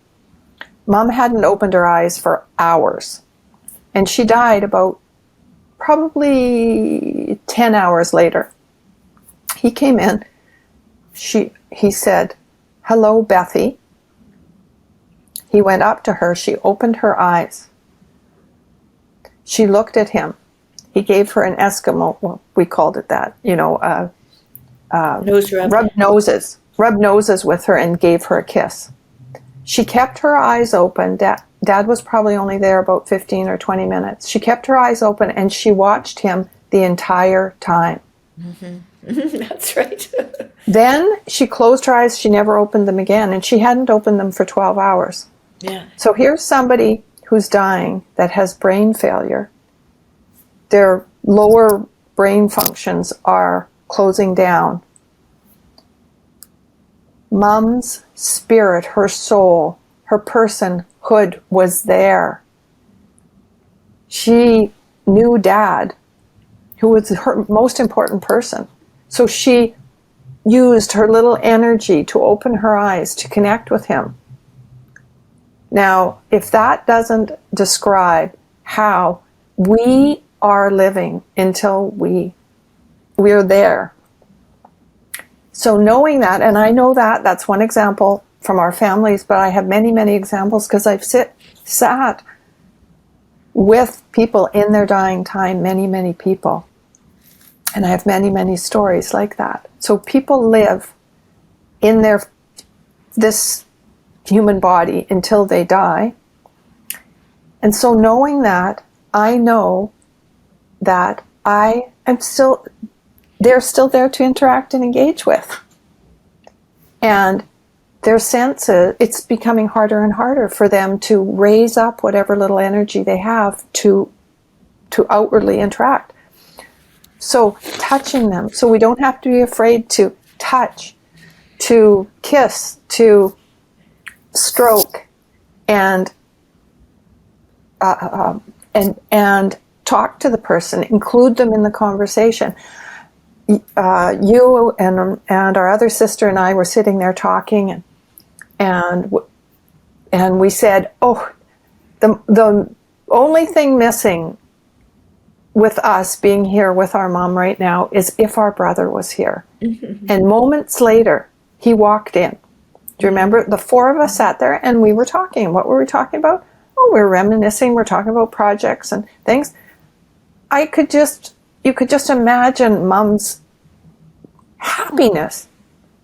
Mom hadn't opened her eyes for hours. And she died about probably 10 hours later. He came in. He said, "Hello, Bethy." He went up to her. She opened her eyes. She looked at him. He gave her an Eskimo, well, we called it that, Nose rub. Rubbed noses with her and gave her a kiss. She kept her eyes open. Dad was probably only there about 15 or 20 minutes. She kept her eyes open and she watched him the entire time. That's right. Then she closed her eyes. She never opened them again, and she hadn't opened them for 12 hours. Yeah. So here's somebody who's dying that has brain failure. Their lower brain functions are closing down. Mom's spirit, her soul, her personhood was there. She knew Dad, who was her most important person. So she used her little energy to open her eyes, to connect with him. Now, if that doesn't describe how we are living until we're there. So knowing that, and I know that's one example from our families, but I have many, many examples because I've sat with people in their dying time, many, many people. And I have many, many stories like that. So people live in this human body until they die. And so knowing that, I know that they're still there to interact and engage with. And their senses, it's becoming harder and harder for them to raise up whatever little energy they have to outwardly interact. So touching them, so we don't have to be afraid to touch, to kiss, to stroke, and talk to the person, include them in the conversation. You and our other sister and I were sitting there talking, and we said, "Oh, the only thing missing with us being here with our mom right now is if our brother was here." And moments later, he walked in. Do you remember? The four of us sat there and we were talking. What were we talking about? Oh, we were reminiscing. We're talking about projects and things. You could just imagine Mom's happiness.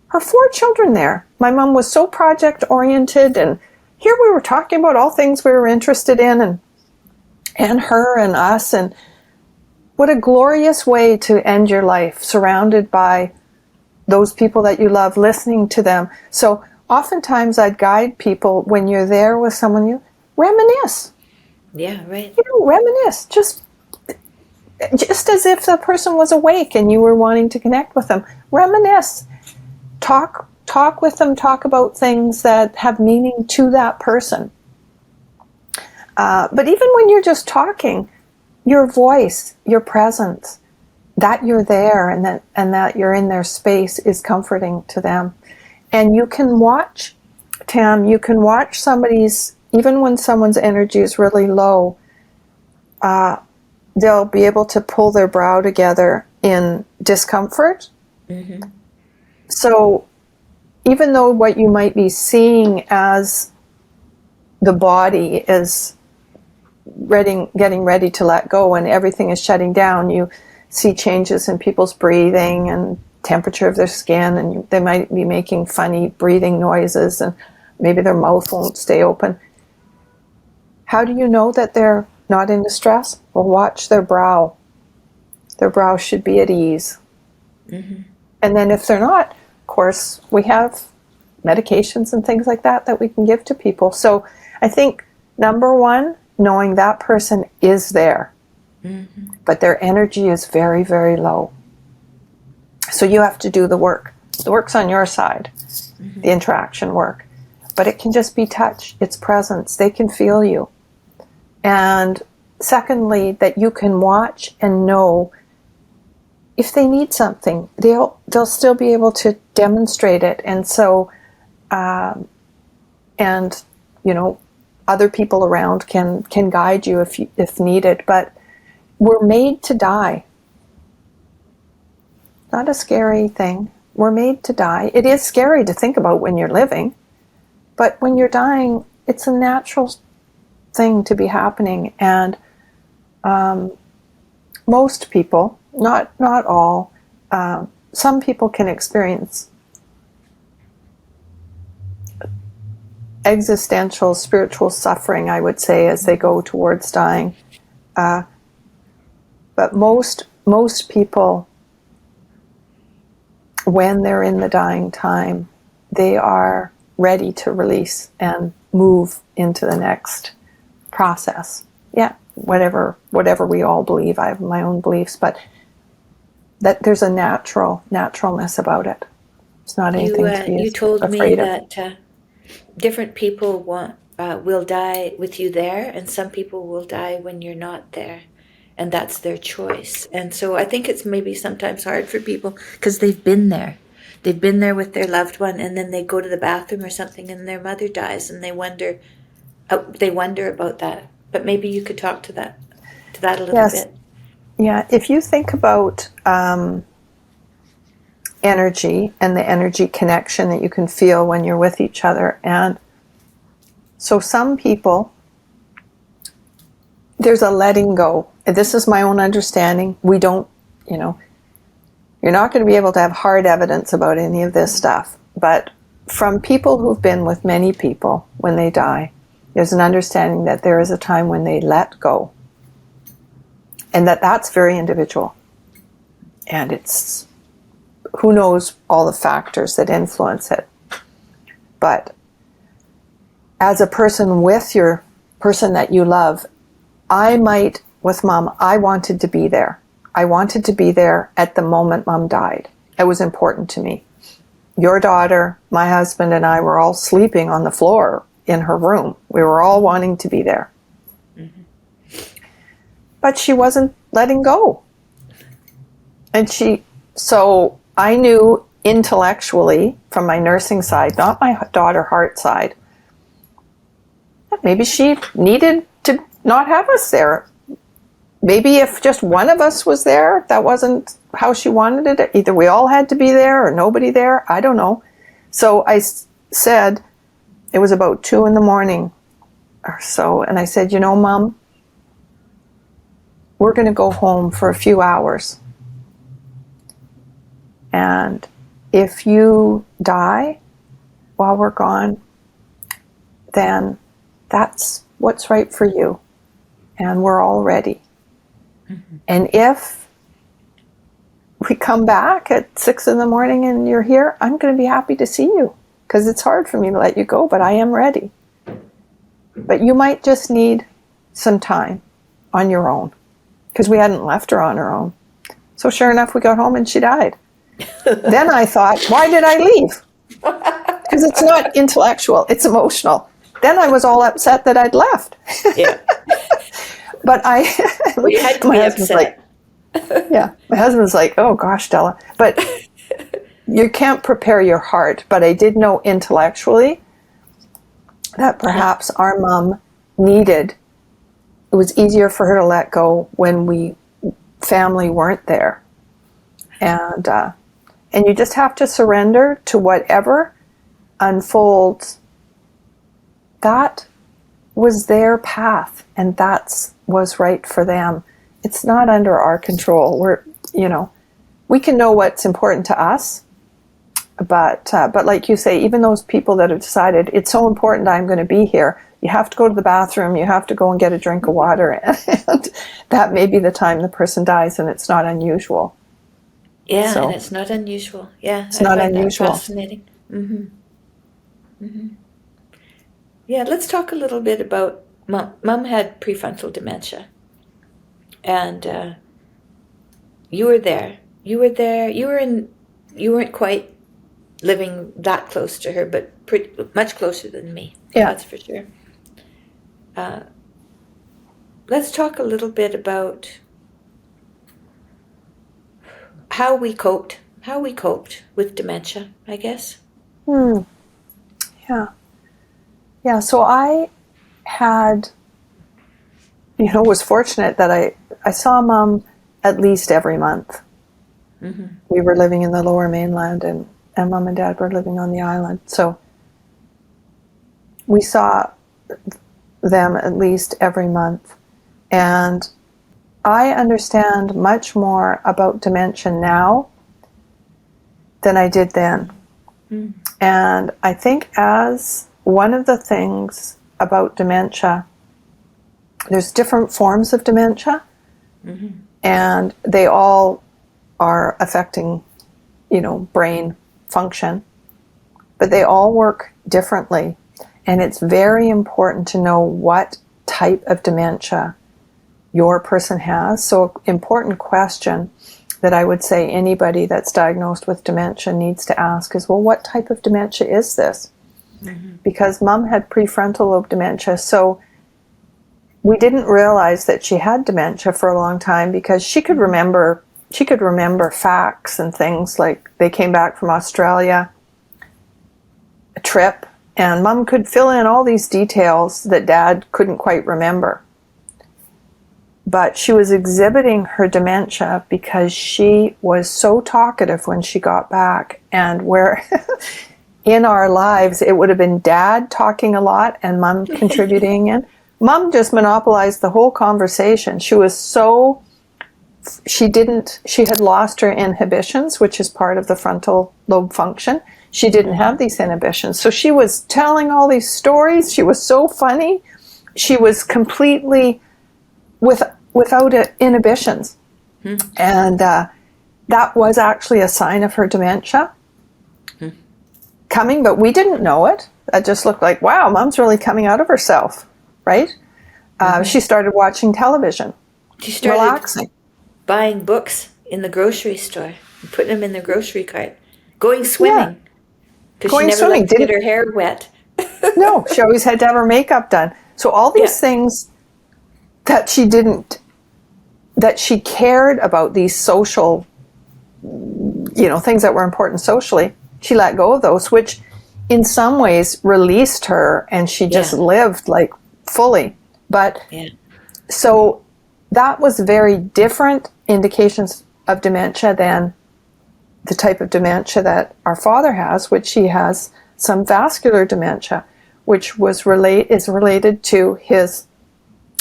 Her 4 children there. My mom was so project oriented, and here we were talking about all things we were interested in, and her and us, and what a glorious way to end your life, surrounded by those people that you love, listening to them. So oftentimes I'd guide people when you're there with someone, you reminisce. Yeah, right. Reminisce. Just as if the person was awake and you were wanting to connect with them. Reminisce. Talk with them. Talk about things that have meaning to that person. But even when you're just talking, your voice, your presence, that you're there and that you're in their space is comforting to them. And you can watch, Tam, you can watch somebody's, even when someone's energy is really low, they'll be able to pull their brow together in discomfort. Mm-hmm. So even though what you might be seeing as the body is getting ready to let go and everything is shutting down, you see changes in people's breathing and temperature of their skin, and they might be making funny breathing noises, and maybe their mouth won't stay open. How do you know that they're not in distress? Well, watch their brow. Their brow should be at ease. Mm-hmm. And then if they're not, of course, we have medications and things like that we can give to people. So I think, number one, knowing that person is there, mm-hmm. but their energy is very, very low. So you have to do the work. The work's on your side, mm-hmm. the interaction work. But it can just be touch, it's presence. They can feel you. And secondly, that you can watch and know if they need something, they'll still be able to demonstrate it. And so, other people around can guide you if needed. But we're made to die. Not a scary thing. We're made to die. It is scary to think about when you're living, but when you're dying, it's a natural thing to be happening. And most people, not all, some people can experience existential, spiritual suffering, I would say, as they go towards dying. But most people, when they're in the dying time, they are ready to release and move into the next process. Yeah, whatever we all believe. I have my own beliefs, but that there's a naturalness about it. It's not anything to be you told afraid me of. that different people will die with you there, and some people will die when you're not there, and that's their choice. And so I think it's maybe sometimes hard for people because they've been there with their loved one, and then they go to the bathroom or something and their mother dies, and they wonder about that. But maybe you could talk to that a little bit. Yeah, if you think about energy and the energy connection that you can feel when you're with each other. And so some people, there's a letting go. This is my own understanding. We don't, you're not going to be able to have hard evidence about any of this stuff. But from people who've been with many people when they die, there's an understanding that there is a time when they let go. And that's very individual. And it's, who knows all the factors that influence it. But as a person with your person that you love, with Mom, I wanted to be there. I wanted to be there at the moment Mom died. It was important to me. Your daughter, my husband, and I were all sleeping on the floor in her room. We were all wanting to be there. Mm-hmm. But she wasn't letting go. And so I knew intellectually from my nursing side, not my daughter heart side, that maybe she needed to not have us there. Maybe if just one of us was there, that wasn't how she wanted it. Either we all had to be there or nobody there. I don't know. So I said, it was about 2 a.m. or so, and I said, Mom, we're going to go home for a few hours. And if you die while we're gone, then that's what's right for you. And we're all ready. Mm-hmm. And if we come back at 6 a.m. and you're here, I'm going to be happy to see you. because it's hard for me to let you go, but I am ready. But you might just need some time on your own, because we hadn't left her on her own. So sure enough, we got home and she died. Then I thought, why did I leave? Because it's not intellectual, it's emotional. Then I was all upset that I'd left. Yeah. But We had to be upset. Yeah, my husband's like, oh gosh, Della. But you can't prepare your heart. But I did know intellectually that perhaps our mom needed, it was easier for her to let go when we family weren't there. And you just have to surrender to whatever unfolds. That was their path, and that was right for them. It's not under our control. We can know what's important to us, but like you say, even those people that have decided it's so important I'm going to be here, you have to go to the bathroom, you have to go and get a drink of water, and that may be the time the person dies, and it's not unusual. Yeah, So, and it's not unusual. Yeah, it's not unusual. That fascinating. Mm-hmm. Mm-hmm. Yeah, let's talk a little bit about Mom. Mom had prefrontal dementia, and you were there. You were there. You weren't quite living that close to her, but much closer than me. Yeah. That's for sure. Let's talk a little bit about how we coped with dementia, I guess. Yeah, so I had, was fortunate that I saw Mom at least every month. Mm-hmm. We were living in the Lower Mainland, and Mom and Dad were living on the island. So we saw them at least every month. And I understand much more about dementia now than I did then. Mm. And I think as one of the things about dementia, there's different forms of dementia, mm-hmm. and they all are affecting, brain function, but they all work differently. And it's very important to know what type of dementia your person has. So, important question that I would say anybody that's diagnosed with dementia needs to ask is, well, what type of dementia is this? Mm-hmm. Because Mom had prefrontal lobe dementia, so we didn't realize that she had dementia for a long time because she could remember facts and things, like they came back from Australia, a trip, and Mom could fill in all these details that Dad couldn't quite remember. But she was exhibiting her dementia because she was so talkative when she got back, and where in our lives it would have been Dad talking a lot and Mom contributing in. Mom just monopolized the whole conversation. She had lost her inhibitions, which is part of the frontal lobe function. She didn't have these inhibitions. So she was telling all these stories. She was so funny. She was completely without inhibitions. And that was actually a sign of her dementia coming, but we didn't know it. It just looked like, wow, Mom's really coming out of herself, right? She started watching television. She started relaxing. Buying books in the grocery store and putting them in the grocery cart. Going swimming. Because she never liked to get her hair wet. No, she always had to have her makeup done. So all these things that she cared about, these social, things that were important socially, she let go of those, which in some ways released her, and she just lived like fully. But so that was very different indications of dementia than the type of dementia that our father has, which he has some vascular dementia, which is related to his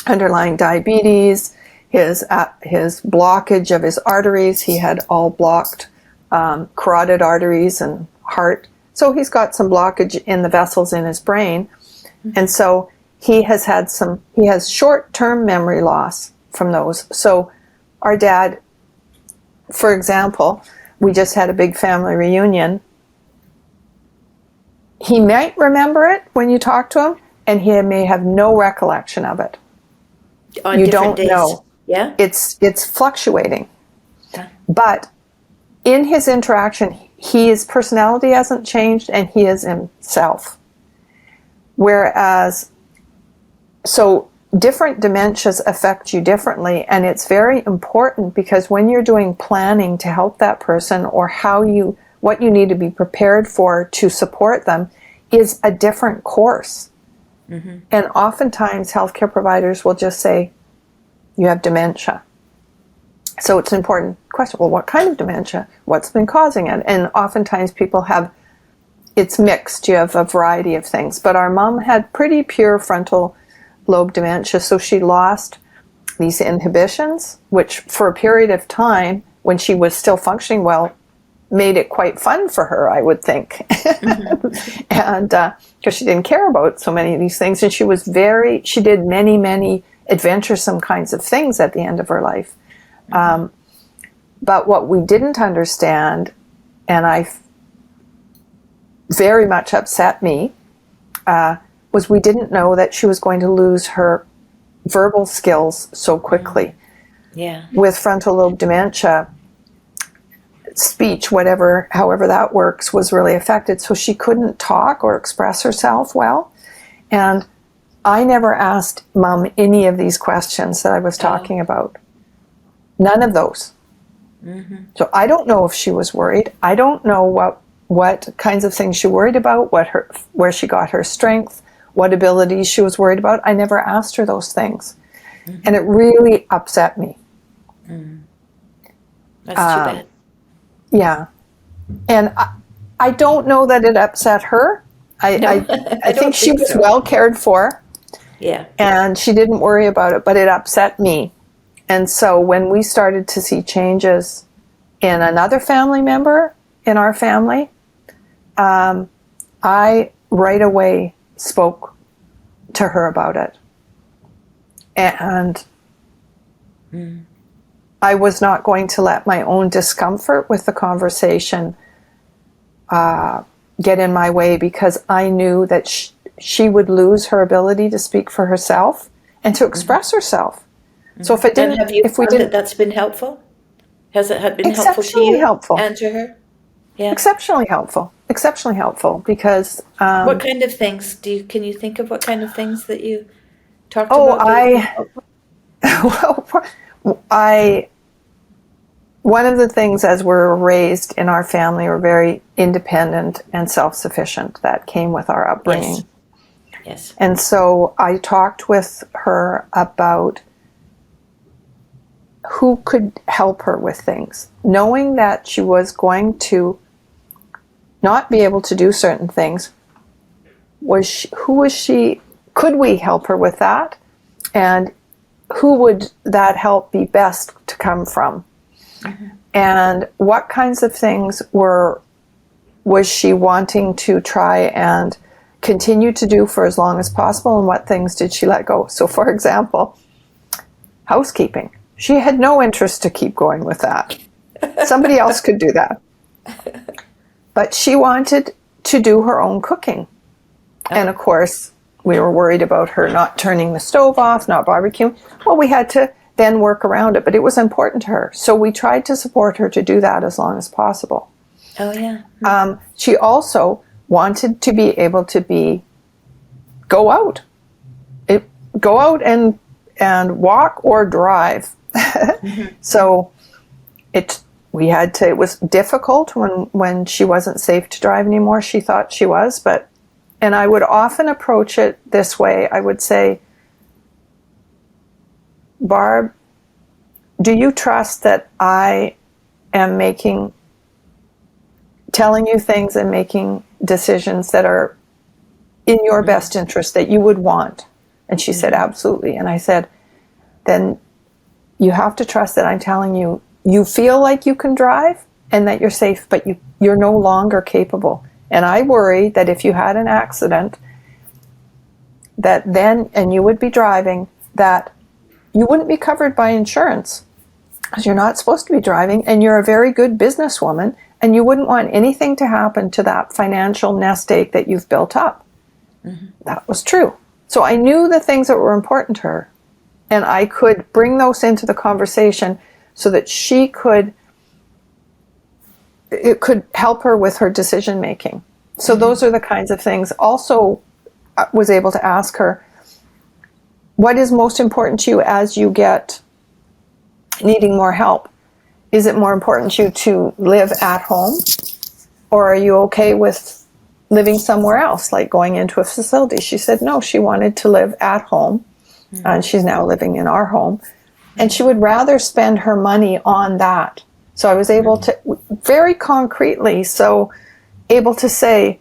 underlying diabetes, his blockage of his arteries. He had all blocked carotid arteries and heart. So he's got some blockage in the vessels in his brain. And so he has short-term memory loss from those. So our dad, for example, we just had a big family reunion. he might remember it when you talk to him, and he may have no recollection of it. On You different don't days. know. Yeah. It's fluctuating. Yeah. But in his interaction, his personality hasn't changed, and he is himself. Whereas, so different dementias affect you differently, and it's very important because when you're doing planning to help that person, or what you need to be prepared for to support them, is a different course. Mm-hmm. And oftentimes healthcare providers will just say, you have dementia. So it's an important question. Well, what kind of dementia? What's been causing it? And oftentimes people it's mixed. You have a variety of things. But our mom had pretty pure frontal lobe dementia, so she lost these inhibitions, which for a period of time, when she was still functioning well, made it quite fun for her, I would think. Mm-hmm. And because she didn't care about so many of these things, and she did many adventuresome kinds of things at the end of her life. Mm-hmm. But what we didn't understand, and very much upset me, was we didn't know that she was going to lose her verbal skills so quickly. Yeah. With frontal lobe dementia, speech, however that works, was really affected. So she couldn't talk or express herself well. And I never asked Mom any of these questions that I was talking about. None of those. Mm-hmm. So I don't know if she was worried. I don't know what kinds of things she worried about, where she got her strength, what abilities she was worried about. I never asked her those things. Mm-hmm. And it really upset me. Mm. That's too bad. Yeah. And I don't know that it upset her. I think she was well cared for. Yeah. And she didn't worry about it, but it upset me. And so when we started to see changes in another family member in our family, I right away spoke to her about it. And I was not going to let my own discomfort with the conversation get in my way, because I knew that she would lose her ability to speak for herself and to express herself. So if it didn't, and have you found that that's been helpful? Has it been helpful to you and to her? Yeah. Exceptionally helpful. Exceptionally helpful, because what kind of things can you think of? What kind of things that you talked about? One of the things, as we're raised in our family, we're very independent and self-sufficient. That came with our upbringing. Yes. And so I talked with her about who could help her with things, knowing that she was going to not be able to do certain things. Could we help her with that? And who would that help be best to come from? Mm-hmm. And what kinds of things was she wanting to try and continue to do for as long as possible, and what things did she let go? So, for example, housekeeping. She had no interest to keep going with that. Somebody else could do that. But she wanted to do her own cooking. Oh. And of course, we were worried about her not turning the stove off, not barbecuing. Well, we had to then work around it, but it was important to her. So we tried to support her to do that as long as possible. Oh, yeah. She also wanted to be able to go out and walk or drive. Mm-hmm. So it was difficult when she wasn't safe to drive anymore. She thought she was, and I would often approach it this way. I would say, Barb, do you trust that I am telling you things and making decisions that are in your best interest, that you would want? And she said, absolutely. And I said, then you have to trust that I'm telling you, you feel like you can drive and that you're safe, but you're no longer capable. And I worry that if you had an accident, and you would be driving, that you wouldn't be covered by insurance, because you're not supposed to be driving, and you're a very good businesswoman, And you wouldn't want anything to happen to that financial nest egg that you've built up. That was true. So I knew the things that were important to her, and I could bring those into the conversation so that it could help her with her decision making. So those are the kinds of things. Also, I was able to ask her, what is most important to you as you get needing more help? Is it more important to you to live at home, or are you okay with living somewhere else, like going into a facility? She said no, she wanted to live at home, and she's now living in our home, and she would rather spend her money on that. So I was able to, very concretely, able to say,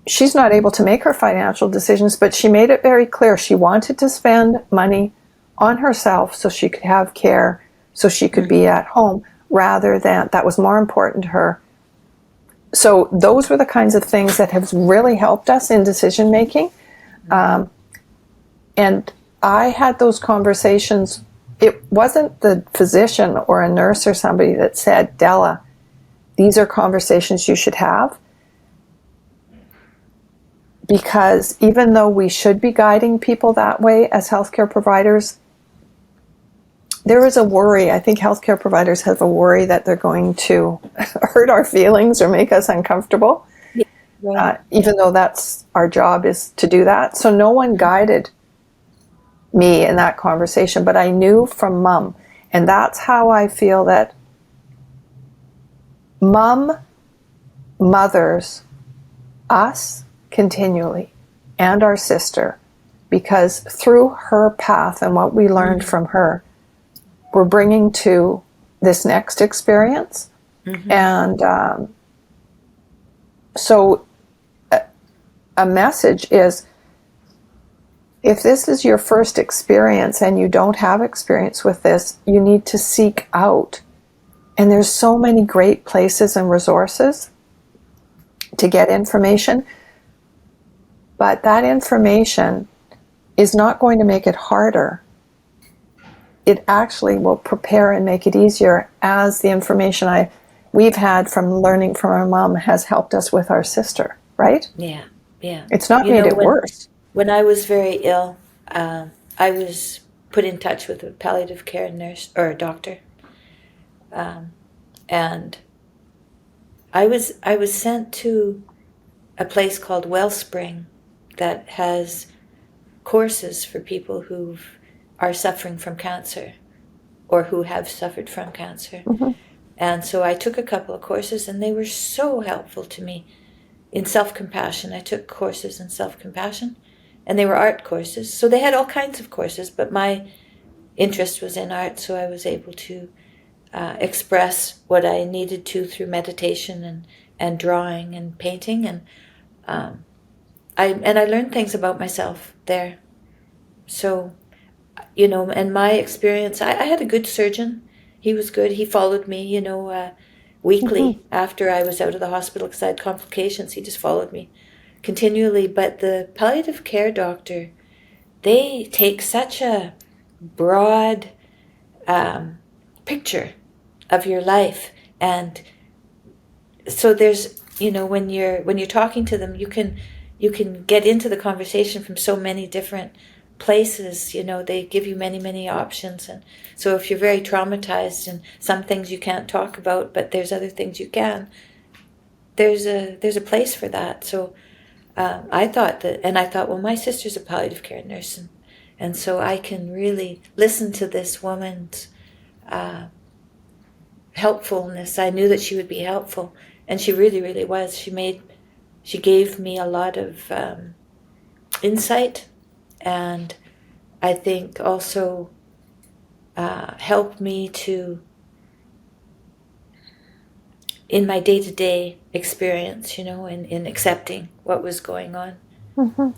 she's not able to make her financial decisions, but she made it very clear she wanted to spend money on herself so she could have care, so she could be at home, rather than, that was more important to her. So those were the kinds of things that have really helped us in decision making. And I had those conversations. It wasn't the physician or a nurse or somebody that said, Della, these are conversations you should have. Because even though we should be guiding people that way as healthcare providers, there is a worry. I think healthcare providers have a worry that they're going to hurt our feelings or make us uncomfortable, even though that's our job, is to do that. So no one guided me in that conversation, but I knew from Mom. And that's how I feel that Mom mothers us continually, and our sister, because through her path and what we learned from her, we're bringing to this next experience. And so a message is, if this is your first experience and you don't have experience with this, you need to seek out. And there's so many great places and resources to get information. But that information is not going to make it harder. It actually will prepare and make it easier, as the information we've had from learning from our mom has helped us with our sister, right? Yeah. It's not made it worse. When I was very ill, I was put in touch with a palliative care nurse or a doctor, and I was sent to a place called Wellspring that has courses for people who are suffering from cancer or who have suffered from cancer. And so I took a couple of courses, and they were so helpful to me in self-compassion. I took courses in self-compassion, and they were art courses. So they had all kinds of courses, but my interest was in art, so I was able to express what I needed to through meditation and drawing and painting. And I learned things about myself there. So, and my experience, I had a good surgeon. He was good. He followed me, weekly after I was out of the hospital because I had complications. He just followed me continually. But the palliative care doctor, they take such a broad picture of your life. And so there's, when you're talking to them, you can get into the conversation from so many different places. They give you many, many options. And so if you're very traumatized and some things you can't talk about, but there's other things you can, there's a place for that. So I thought, well, my sister's a palliative care nurse, and so I can really listen to this woman's helpfulness. I knew that she would be helpful, and she really, really was. She gave me a lot of insight, and I think also helped me to, in my day-to-day experience, in accepting what was going on.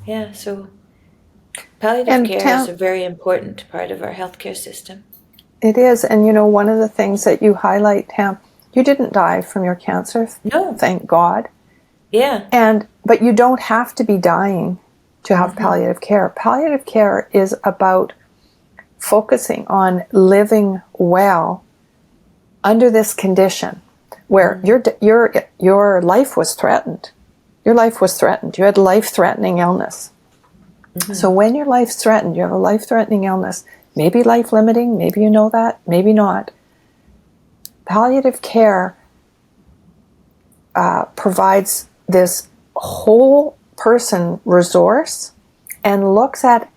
Yeah, so palliative care is a very important part of our healthcare system. It is, and one of the things that you highlight, Tam, you didn't die from your cancer. No. Thank God. Yeah. But you don't have to be dying to have palliative care. Palliative care is about focusing on living well under this condition, where your life was threatened. Your life was threatened. You had life-threatening illness. So when your life's threatened, you have a life-threatening illness, maybe life-limiting, maybe you know that, maybe not. Palliative care provides this whole person resource and looks at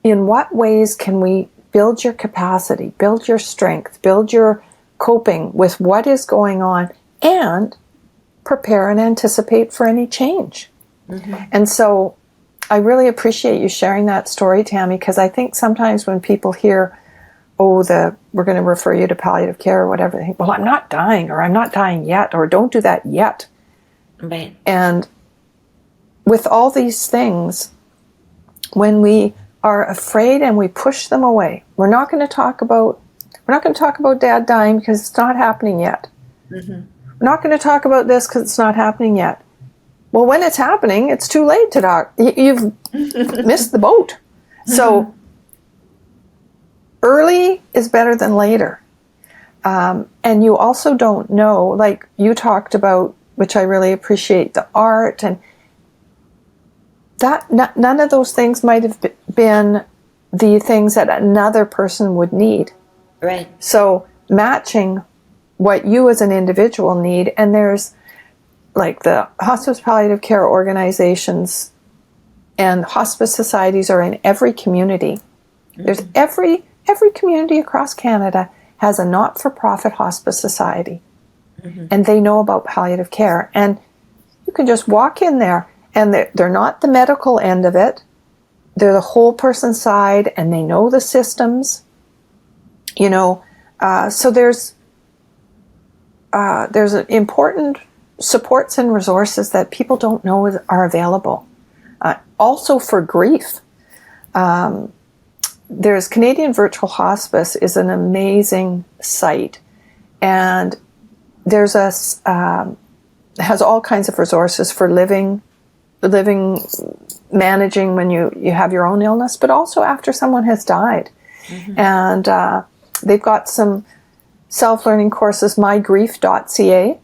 in what ways can we build your capacity, build your strength, build your coping with what is going on, and prepare and anticipate for any change. And so I really appreciate you sharing that story, Tammy, because I think sometimes when people hear, we're going to refer you to palliative care or whatever, they think, well, I'm not dying, or I'm not dying yet, or don't do that yet. Right. And with all these things, when we are afraid and we push them away, we're not going to talk about Dad dying because it's not happening yet. We're not going to talk about this because it's not happening yet. Well, when it's happening, it's too late to talk. You've missed the boat. So early is better than later. And you also don't know, like you talked about, which I really appreciate, the art, and that none of those things might have been the things that another person would need. Right. So matching what you as an individual need, and there's like the hospice palliative care organizations and hospice societies are in every community. There's every community across Canada has a not-for-profit hospice society, and they know about palliative care. And you can just walk in there, and they're not the medical end of it. They're the whole person side, and they know the systems. So there's important supports and resources that people don't know are available. Also for grief. There's Canadian Virtual Hospice is an amazing site, and there's has all kinds of resources for living, managing when you have your own illness, but also after someone has died. And they've got some self-learning courses, mygrief.ca,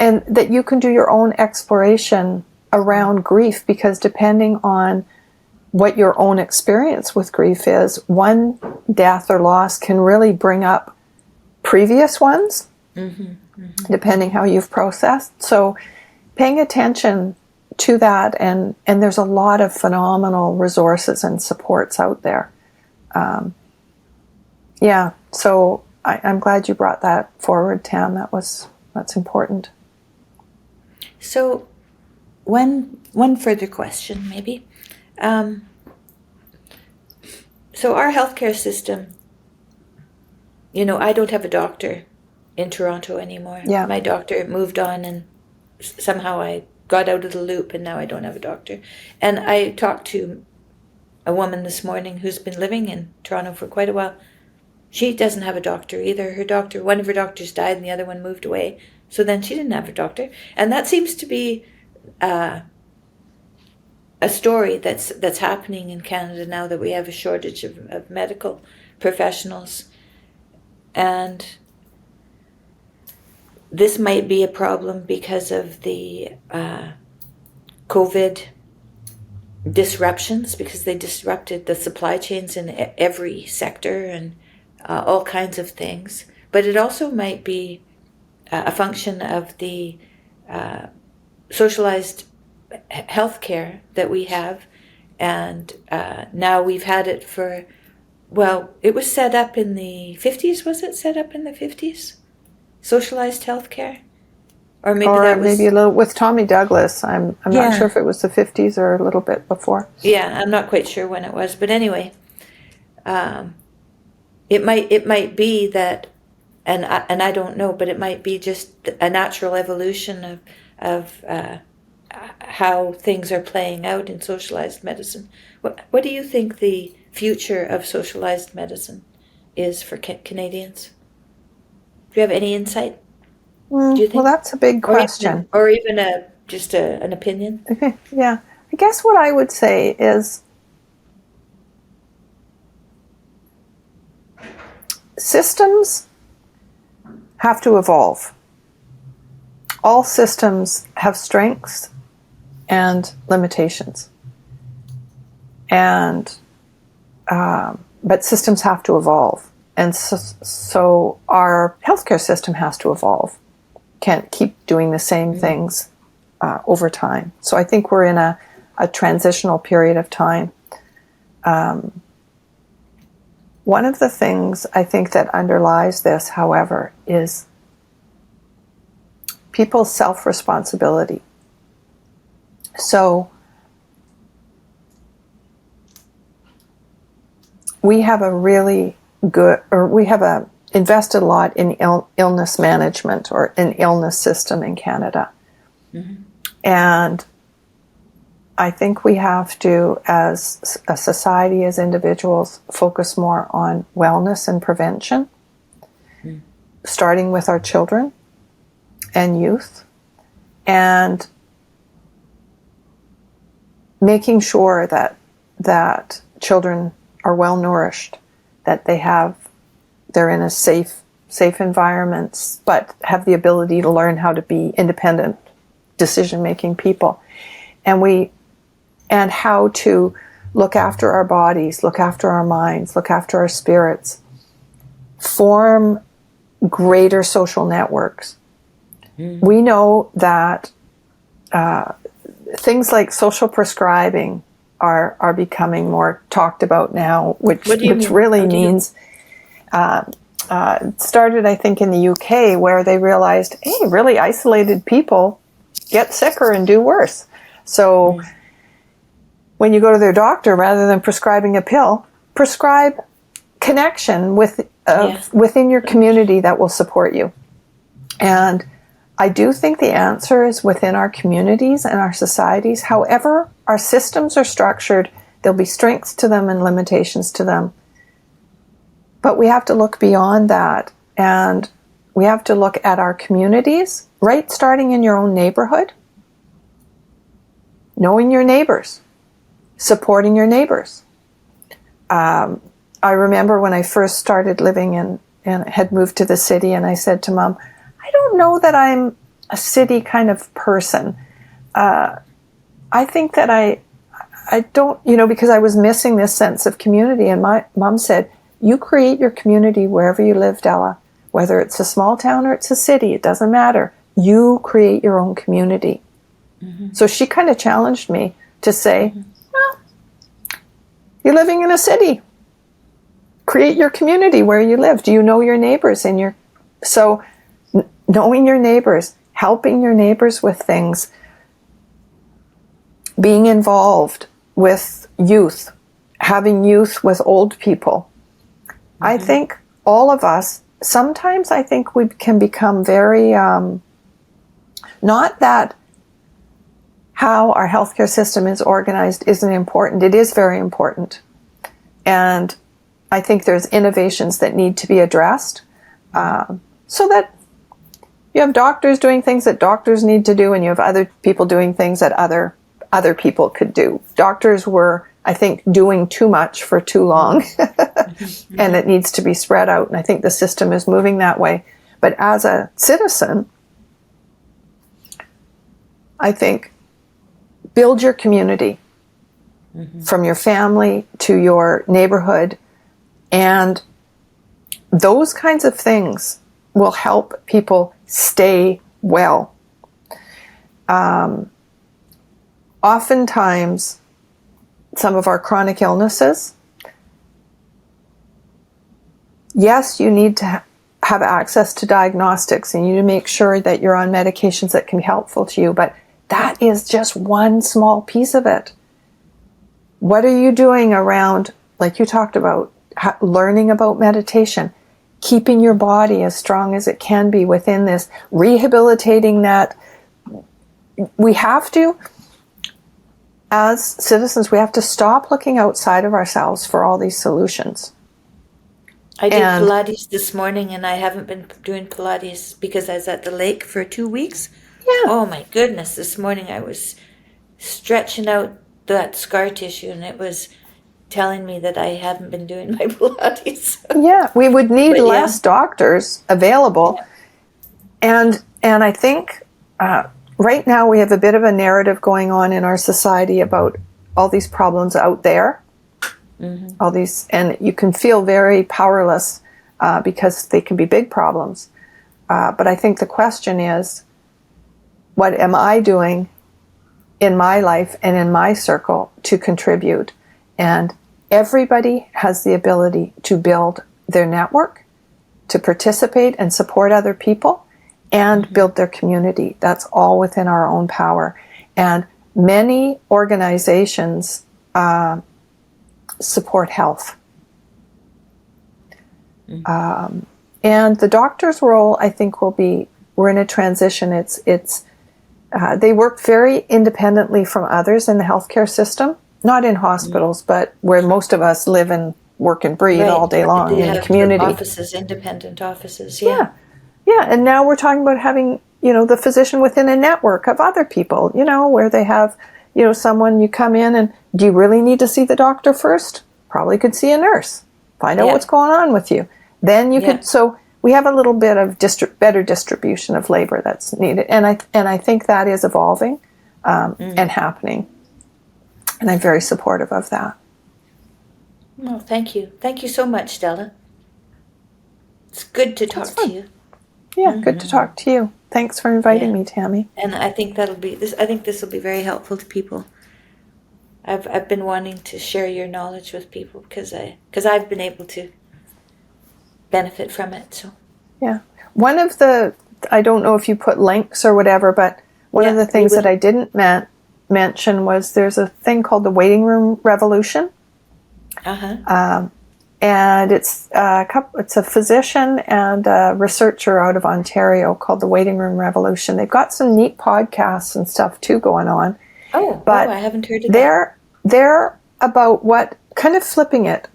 and that you can do your own exploration around grief, because depending on what your own experience with grief is, one death or loss can really bring up previous ones, depending how you've processed. So paying attention to that, and there's a lot of phenomenal resources and supports out there. So I'm glad you brought that forward, Tam. That's important. So one further question, maybe. So our healthcare system, I don't have a doctor in Toronto anymore. Yeah. My doctor moved on, and somehow I got out of the loop, and now I don't have a doctor. And I talked to a woman this morning who's been living in Toronto for quite a while. She doesn't have a doctor either. One of her doctors died, and the other one moved away. So then she didn't have a doctor. And that seems to be a story that's happening in Canada now, that we have a shortage of medical professionals. And this might be a problem because of the COVID disruptions, because they disrupted the supply chains in every sector and all kinds of things. But it also might be a function of the socialized healthcare that we have, and now we've had it for, it was set up in the 50s. Was it set up in the 50s? Socialized healthcare, or maybe maybe a little with Tommy Douglas. I'm not sure if it was the 50s or a little bit before. Yeah, I'm not quite sure when it was, but anyway, it might be that, and I don't know, but it might be just a natural evolution of how things are playing out in socialized medicine. What do you think the future of socialized medicine is for Canadians? Do you have any insight? Do you think? Well, that's a big question. Or even an opinion? Yeah. I guess what I would say is systems have to evolve. all systems have strengths and limitations. And but systems have to evolve. And so our healthcare system has to evolve. Can't keep doing the same things over time. So I think we're in a transitional period of time. One of the things I think that underlies this, however, is people's self-responsibility. So we have invested a lot in illness management or an illness system in Canada. Mm-hmm. And I think we have to, as a society, as individuals, focus more on wellness and prevention, starting with our children and youth, and making sure that children are well nourished, that they're in a safe environments, but have the ability to learn how to be independent decision-making people, and how to look after our bodies, look after our minds, look after our spirits, form greater social networks. We know that things like social prescribing are becoming more talked about now, which really means it started, I think, in the UK, where they realized, hey, really isolated people get sicker and do worse. So when you go to their doctor, rather than prescribing a pill, prescribe connection within your community that will support you. And I do think the answer is within our communities and our societies. However our systems are structured, there'll be strengths to them and limitations to them. But we have to look beyond that, and we have to look at our communities, right, starting in your own neighborhood, knowing your neighbors, supporting your neighbors. I remember when I first started living and had moved to the city, and I said to Mom, I don't know that I'm a city kind of person. I think that I don't, because I was missing this sense of community. And my Mom said, you create your community wherever you live, Della. Whether it's a small town or it's a city, it doesn't matter. You create your own community. Mm-hmm. So she kind of challenged me to say, well, you're living in a city. Create your community where you live. Do you know your neighbors So knowing your neighbors, helping your neighbors with things, being involved with youth, having youth with old people. Mm-hmm. I think all of us, sometimes I think we can become very, not that how our healthcare system is organized isn't important. It is very important. And I think there's innovations that need to be addressed so that you have doctors doing things that doctors need to do, and you have other people doing things that other people could do. Doctors were, I think, doing too much for too long, and it needs to be spread out, and I think the system is moving that way. But as a citizen, I think build your community from your family to your neighborhood, and those kinds of things will help people stay well. Oftentimes, some of our chronic illnesses, yes, you need to have access to diagnostics, and you need to make sure that you're on medications that can be helpful to you, but that is just one small piece of it. What are you doing around, like you talked about, learning about meditation, keeping your body as strong as it can be within this, rehabilitating that? We have to, as citizens, we have to stop looking outside of ourselves for all these solutions. I did Pilates this morning, and I haven't been doing Pilates because I was at the lake for 2 weeks. Yeah. Oh my goodness, this morning I was stretching out that scar tissue, and it was telling me that I haven't been doing my Pilates. Yeah, we would need less doctors available. Yeah. And I think right now we have a bit of a narrative going on in our society about all these problems out there, all these, and you can feel very powerless because they can be big problems. But I think the question is, what am I doing in my life and in my circle to contribute? And everybody has the ability to build their network, to participate and support other people, and build their community. That's all within our own power. And many organizations support health. And the doctor's role, I think, will be, we're in a transition. They work very independently from others in the healthcare system, not in hospitals, but where most of us live and work and breathe all day long in the community. Offices, independent offices, Yeah, and now we're talking about having, the physician within a network of other people, where they have, someone, you come in and, do you really need to see the doctor first? Probably could see a nurse. Find out what's going on with you. Then you could, so we have a little bit of better distribution of labor that's needed. And I think that is evolving and happening. And I'm very supportive of that. Well, thank you. Thank you so much, Della. It's good to talk to you. Yeah, good to talk to you. Thanks for inviting me, Tammy. And I think I think this will be very helpful to people. I've been wanting to share your knowledge with people because I've been able to benefit from it. So yeah, one of the, I don't know if you put links or whatever, but one of the things that I didn't mention was there's a thing called the waiting room revolution. And it's a physician and a researcher out of Ontario called the Waiting Room Revolution. They've got some neat podcasts and stuff too going on. But I haven't heard of that. They're about what, kind of flipping it,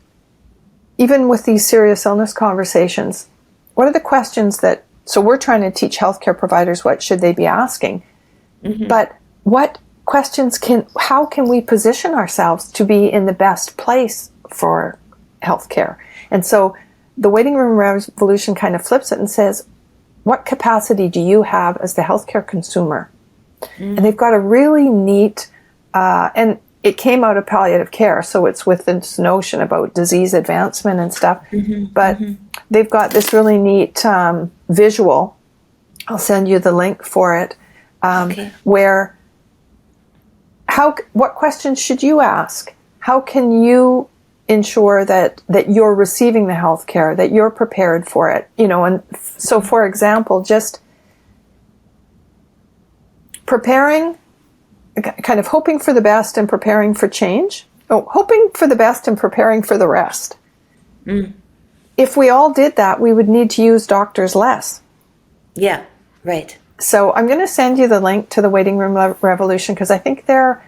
even with these serious illness conversations, what are the questions that, so we're trying to teach healthcare providers what should they be asking, but what questions how can we position ourselves to be in the best place for healthcare? And so the Waiting Room Revolution kind of flips it and says, what capacity do you have as the healthcare consumer? And they've got a really neat, and it came out of palliative care, so it's with this notion about disease advancement and stuff. But they've got this really neat visual. I'll send you the link for it, where what questions should you ask? How can you ensure that you're receiving the health care, that you're prepared for it? And so, for example, just preparing, kind of hoping for the best and preparing for change. Hoping for the best and preparing for the rest. If we all did that, we would need to use doctors less. Yeah, right. So I'm going to send you the link to the Waiting Room Revolution because I think they're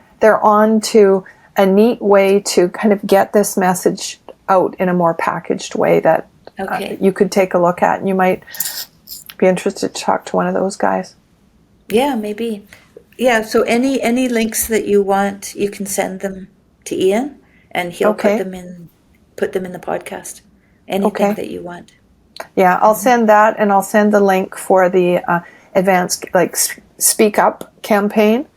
on to a neat way to kind of get this message out in a more packaged way that you could take a look at, and you might be interested to talk to one of those guys. Yeah, maybe. Yeah, so any links that you want, you can send them to Ian, and he'll put them in the podcast. Anything that you want. Yeah, I'll send that, and I'll send the link for the advanced, Speak Up campaign,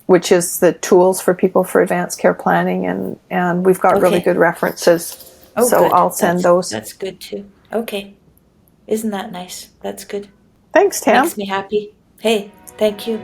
which is the tools for people for advanced care planning, and we've got really good references. So good. I'll send those. That's good too. Okay. Isn't that nice? That's good. Thanks, Tam. Makes me happy. Hey, thank you.